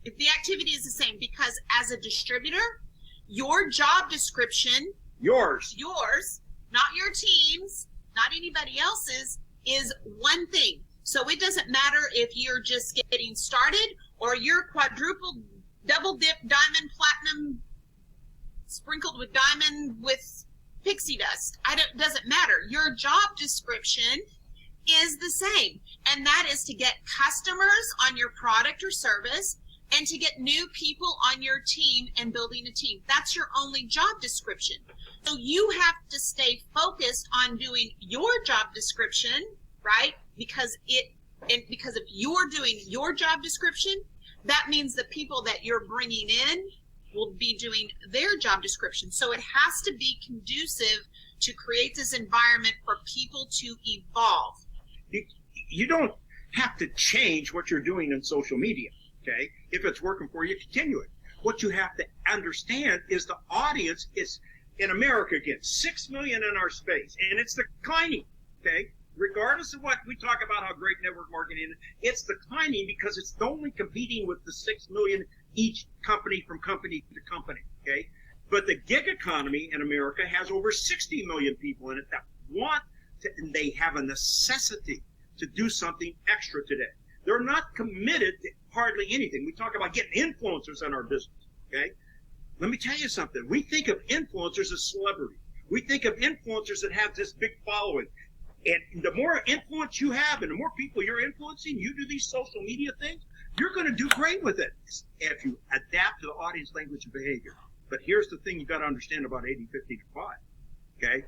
If the activity is the same, because as a distributor, your job description, yours, not your team's, not anybody else's, is one thing. So it doesn't matter if you're just getting started or you're quadruple, double dip, diamond, platinum, sprinkled with diamond with pixie dust. Doesn't matter. Your job description is the same. And that is to get customers on your product or service and to get new people on your team and building a team. That's your only job description. So you have to stay focused on doing your job description, right? Because if you're doing your job description, that means the people that you're bringing in will be doing their job description. So it has to be conducive to create this environment for people to evolve. You don't have to change what you're doing in social media, okay? If it's working for you, continue it. What you have to understand is the audience is, in America again, 6 million in our space, and it's declining, okay? Regardless of what we talk about, how great network marketing is, it's declining because it's only competing with the 6 million each company from company to company, okay? But the gig economy in America has over 60 million people in it that want to, and they have a necessity to do something extra today. They're not committed to hardly anything. We talk about getting influencers in our business, okay? Let me tell you something. We think of influencers as celebrities. We think of influencers that have this big following. And the more influence you have and the more people you're influencing, you do these social media things, you're going to do great with it if you adapt to the audience language and behavior. But here's the thing you got to understand about 80, 50 to 5, okay?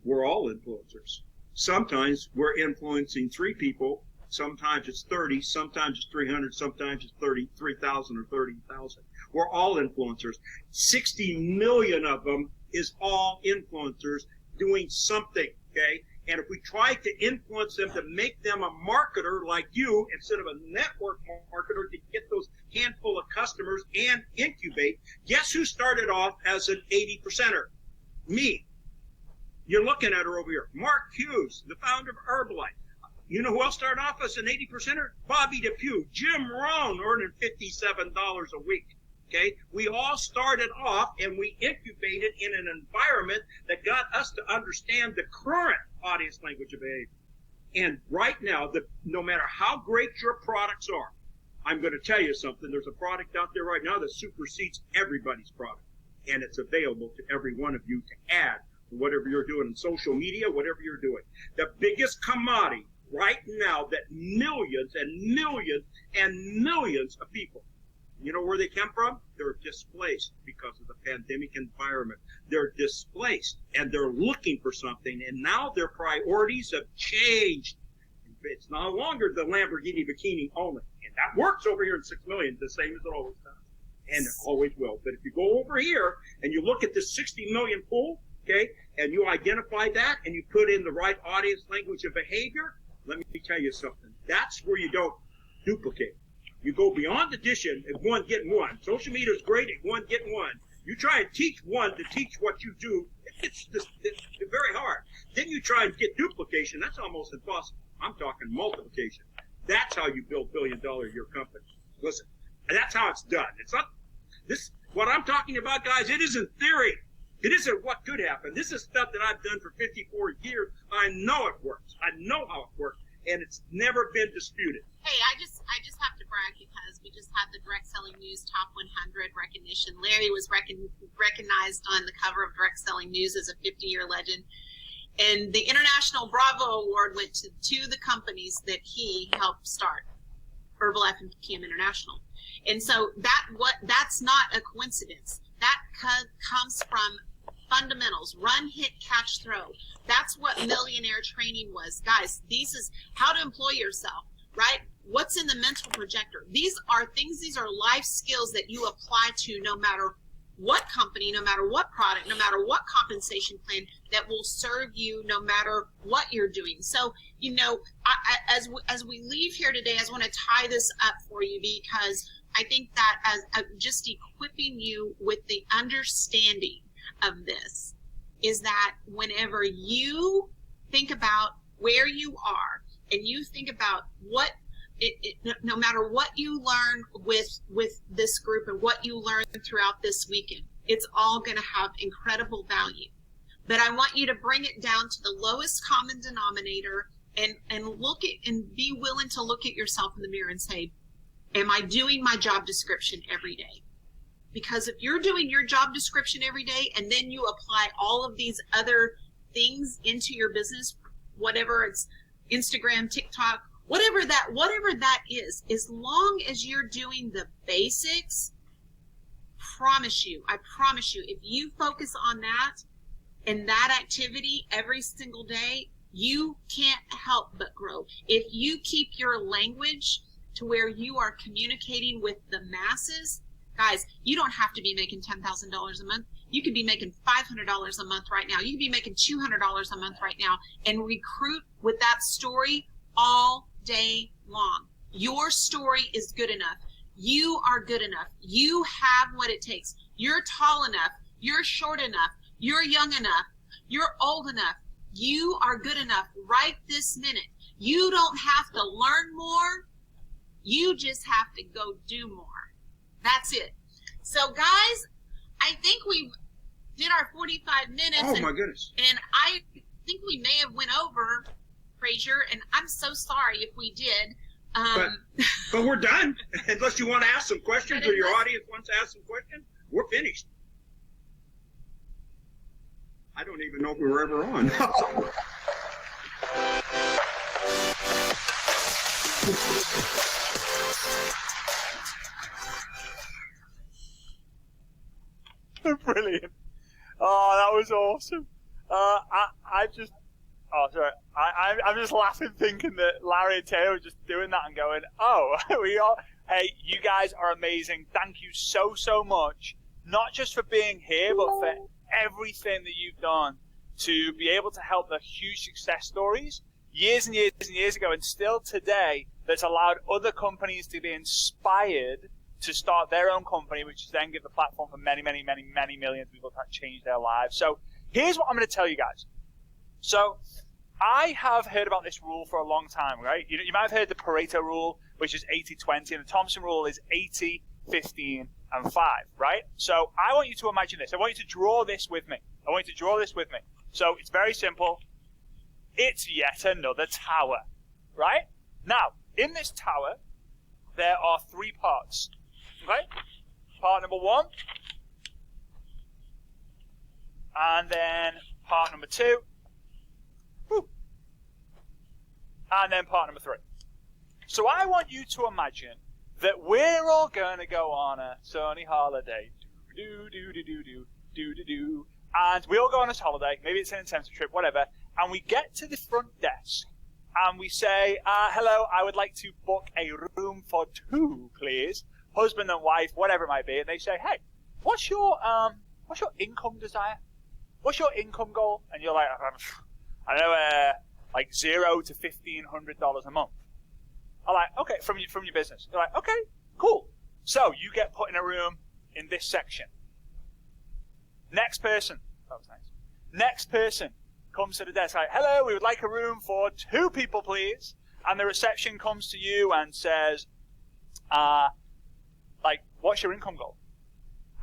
We're all influencers. Sometimes we're influencing 3 people. Sometimes it's 30. Sometimes it's 300. Sometimes it's 3,000 or 30,000. We're all influencers. 60 million of them is all influencers doing something, okay? And if we try to influence them to make them a marketer like you instead of a network marketer to get those handful of customers and incubate, guess who started off as an 80%er? Me. You're looking at her over here. Mark Hughes, the founder of Herbalife. You know who else started off as an 80%er? Bobby DePew, Jim Rohn, earning $57 a week. Okay, we all started off and we incubated in an environment that got us to understand the current audience language of behavior. And right now, no matter how great your products are, I'm going to tell you something. There's a product out there right now that supersedes everybody's product. And it's available to every one of you to add to whatever you're doing in social media, whatever you're doing. The biggest commodity right now that millions and millions and millions of people, you know where they come from? They're displaced because of the pandemic environment. They're displaced and they're looking for something, and now their priorities have changed. It's no longer the Lamborghini bikini only. And That works over here in 6 million, the same as it always does. And it always will. But if you go over here and you look at this 60 million pool, okay, and you identify that and you put in the right audience, language, and behavior, let me tell you something. That's where you don't duplicate. You go beyond addition and one getting one. Social media is great at one getting one. You try and teach one to teach what you do, it's very hard. Then you try and get duplication. That's almost impossible. I'm talking multiplication. That's how you build billion-dollar-a-year companies. Listen, that's how it's done. It's not this. What I'm talking about, guys, it isn't theory. It isn't what could happen. This is stuff that I've done for 54 years. I know it works. I know how it works, and it's never been disputed. Hey, I just have to brag because we just had the Direct Selling News Top 100 recognition. Larry was recognized on the cover of Direct Selling News as a 50-year legend. And the International Bravo Award went to the companies that he helped start, Herbalife and PM International. And so that's not a coincidence. That comes from fundamentals: run, hit, catch, throw. That's what millionaire training was. Guys, this is how to employ yourself, right? What's in the mental projector? These are things, these are life skills that you apply to no matter what company, no matter what product, no matter what compensation plan, that will serve you no matter what you're doing. So, you know, as we leave here today, I just want to tie this up for you, because I think that as just equipping you with the understanding of this is that whenever you think about where you are and you think about what no matter what you learn with this group and what you learn throughout this weekend, it's all going to have incredible value. But I want you to bring it down to the lowest common denominator and look at and be willing to look at yourself in the mirror and say, am I doing my job description every day? Because if you're doing your job description every day and then you apply all of these other things into your business, whatever it's Instagram, TikTok, whatever that is, as long as you're doing the basics, I promise you, if you focus on that and that activity every single day, you can't help but grow. If you keep your language to where you are communicating with the masses, guys, you don't have to be making $10,000 a month. You could be making $500 a month right now. You could be making $200 a month right now and recruit with that story all day long. Your story is good enough. You are good enough. You have what it takes. You're tall enough. You're short enough. You're young enough. You're old enough. You are good enough right this minute. You don't have to learn more. You just have to go do more. That's it. So, guys, I think we did our 45 minutes. Oh, my goodness. And I think we may have went over, Fraser, and I'm so sorry if we did. But we're done. Unless you want to ask some questions or your audience wants to ask some questions, we're finished. I don't even know if we were ever on. Brilliant. Oh, that was awesome. I'm just laughing thinking that Larry and Taylor were just doing that and going, oh, hey, you guys are amazing. Thank you so much. Not just for being here, but for everything that you've done to be able to help the huge success stories years and years and years ago and still today that's allowed other companies to be inspired to start their own company, which is then give the platform for many millions of people to change their lives. So here's what I'm going to tell you guys. So I have heard about this rule for a long time, right? You might have heard the Pareto rule, which is 80-20, and the Thompson rule is 80, 15, and 5, right? So I want you to imagine this. I want you to draw this with me. So it's very simple. It's yet another tower, right? Now, in this tower, there are 3 parts, okay? Part number 1, and then part number 2, and then part number 3. So I want you to imagine that we're all going to go on a sunny holiday, and we all go on this holiday, maybe it's an intensive trip, whatever, and we get to the front desk, and we say, hello, I would like to book a room for 2, please. Husband and wife, whatever it might be. And they say, hey, what's your income desire? What's your income goal? And you're like, I know, like $0 to $1,500 a month. I'm like, okay, from your business. You're like, okay, cool. So you get put in a room in this section. Next person. That was nice. Next person comes to the desk like, hello, we would like a room for 2 people, please. And the reception comes to you and says, like, what's your income goal?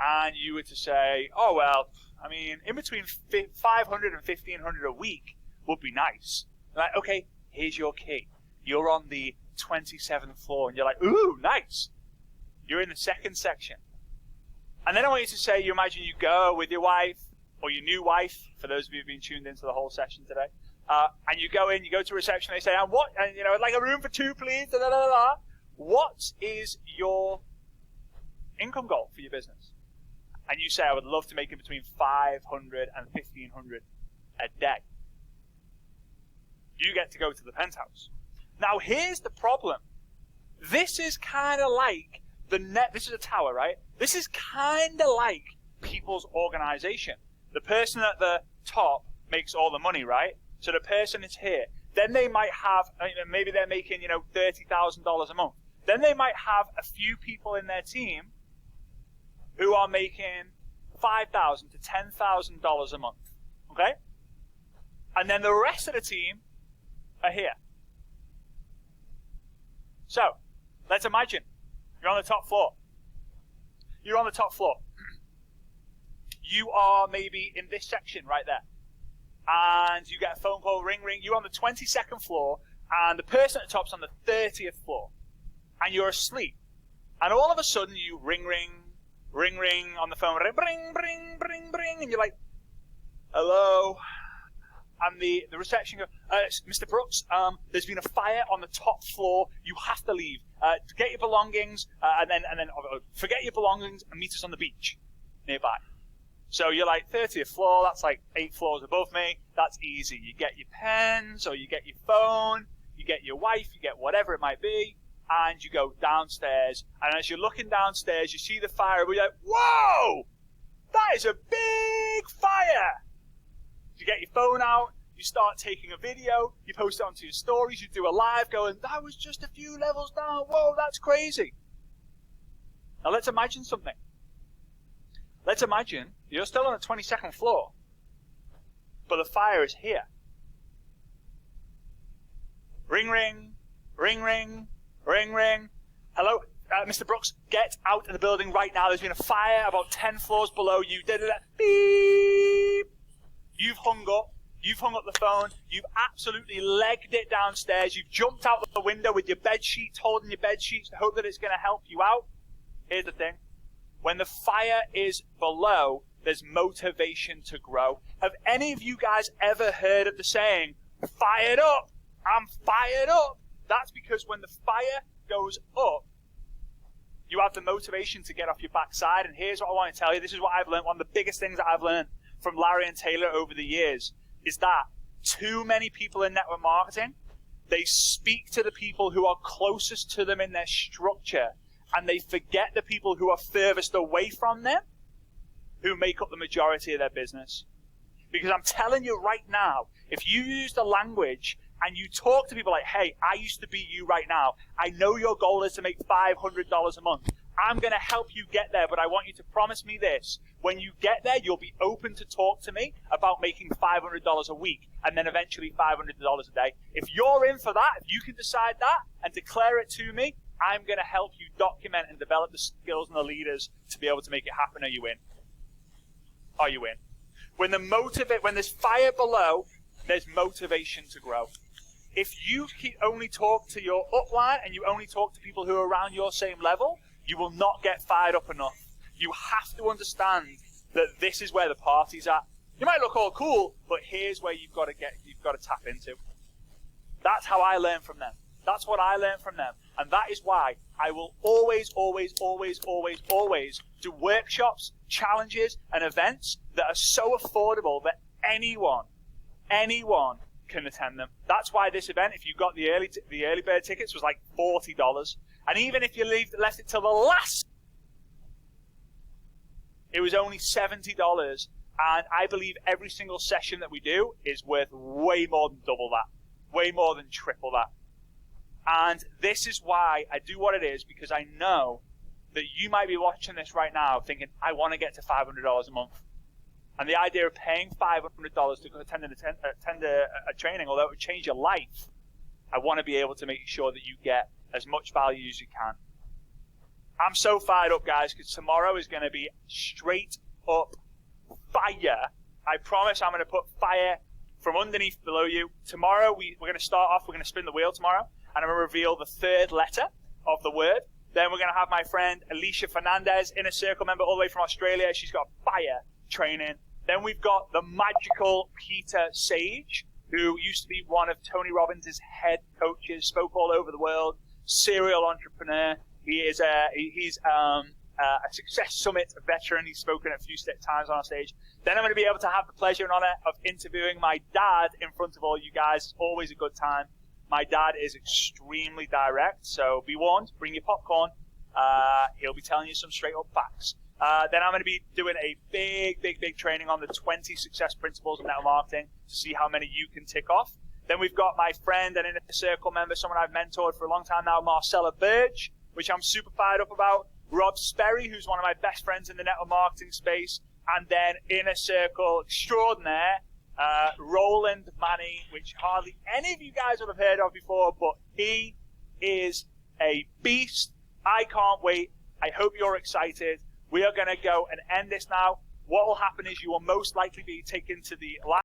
And you were to say, oh, well, I mean, in between 500 and 1,500 a week would be nice. Like, okay, here's your key. You're on the 27th floor, and you're like, ooh, nice. You're in the second section. And then I want you to say, you imagine you go with your wife, or your new wife, for those of you who've been tuned into the whole session today, and you go in, you go to reception, they say, and I'd like a room for 2, please, da, da, da, da. What is your income goal for your business? And you say, I would love to make it between 500 and 1,500 a day. You get to go to the penthouse. Now, here's the problem. This is kind of like this is a tower, right? This is kind of like people's organization. The person at the top makes all the money, right? So the person is here. Then they might have, maybe they're making, $30,000 a month. Then they might have a few people in their team who are making $5,000 to $10,000 a month. Okay? And then the rest of the team are here. So, let's imagine you're on the top floor. You're on the top floor. You are maybe in this section right there. And you get a phone call, ring, ring. You're on the 22nd floor, and the person at the top's on the 30th floor. And you're asleep. And all of a sudden, you ring, ring, ring, ring on the phone. Ring, ring, ring, ring, ring. And you're like, hello? And the reception goes, Mr. Brooks, there's been a fire on the top floor. You have to leave. Get your belongings, and then forget your belongings and meet us on the beach nearby. So you're like 30th floor. That's like 8 floors above me. That's easy. You get your pens, or you get your phone, you get your wife, you get whatever it might be, and you go downstairs. And as you're looking downstairs, you see the fire. And you're like, whoa! That is a big fire! You get your phone out, you start taking a video, you post it onto your stories, you do a live going, that was just a few levels down, whoa, that's crazy. Now let's imagine something. Let's imagine you're still on the 22nd floor, but the fire is here. Ring, ring, ring, ring, ring, ring. Hello, Mr. Brooks, get out of the building right now. There's been a fire about 10 floors below you. Beep. You've hung up the phone, you've absolutely legged it downstairs, you've jumped out the window with your bed sheets, holding your bed sheets to hope that it's going to help you out. Here's the thing. When the fire is below, there's motivation to grow. Have any of you guys ever heard of the saying, fired up? I'm fired up. That's because when the fire goes up, you have the motivation to get off your backside. And here's what I want to tell you. This is what I've learned. One of the biggest things that I've learned from Larry and Taylor over the years is that too many people in network marketing, they speak to the people who are closest to them in their structure, and they forget the people who are furthest away from them, who make up the majority of their business. Because I'm telling you right now, if you use the language and you talk to people like, hey, I used to be you right now. I know your goal is to make $500 a month. I'm going to help you get there, but I want you to promise me this. When you get there, you'll be open to talk to me about making $500 a week and then eventually $500 a day. If you're in for that, if you can decide that and declare it to me, I'm going to help you document and develop the skills and the leaders to be able to make it happen. Are you in? Are you in? When there's fire below, there's motivation to grow. If you only talk to your upline and you only talk to people who are around your same level, you will not get fired up enough. You have to understand that this is where the party's at. You might look all cool, but here's where you've got to tap into. That's how I learn from them. That's what I learned from them. And that is why I will always do workshops, challenges, and events that are so affordable that anyone can attend them. That's why this event, if you got the early bird tickets, was like $40. And even if you left it till the last, it was only $70. And I believe every single session that we do is worth way more than double that, way more than triple that. And this is why I do what it is, because I know that you might be watching this right now thinking, I want to get to $500 a month. And the idea of paying $500 to go attend a training, although it would change your life, I want to be able to make sure that you get as much value as you can. I'm so fired up, guys, because tomorrow is going to be straight up fire. I promise I'm going to put fire from underneath below you. Tomorrow, we're going to start off, we're going to spin the wheel tomorrow, and I'm going to reveal the third letter of the word. Then we're going to have my friend Alicia Fernandez, Inner Circle member all the way from Australia. She's got fire training. Then we've got the magical Peter Sage, who used to be one of Tony Robbins' head coaches, spoke all over the world, serial entrepreneur. He's a Success Summit veteran. He's spoken a few times on our stage. Then I'm going to be able to have the pleasure and honor of interviewing my dad in front of all you guys. It's always a good time. My dad is extremely direct, so be warned, bring your popcorn. He'll be telling you some straight up facts. Then I'm going to be doing a big training on the 20 success principles of network marketing to see how many you can tick off. Then we've got my friend and Inner Circle member, someone I've mentored for a long time now, Marcella Burge, which I'm super fired up about. Rob Sperry, who's one of my best friends in the network marketing space. And then Inner Circle extraordinaire, Roland Manny, which hardly any of you guys would have heard of before, but he is a beast. I can't wait. I hope you're excited. We are going to go and end this now. What will happen is you will most likely be taken to the last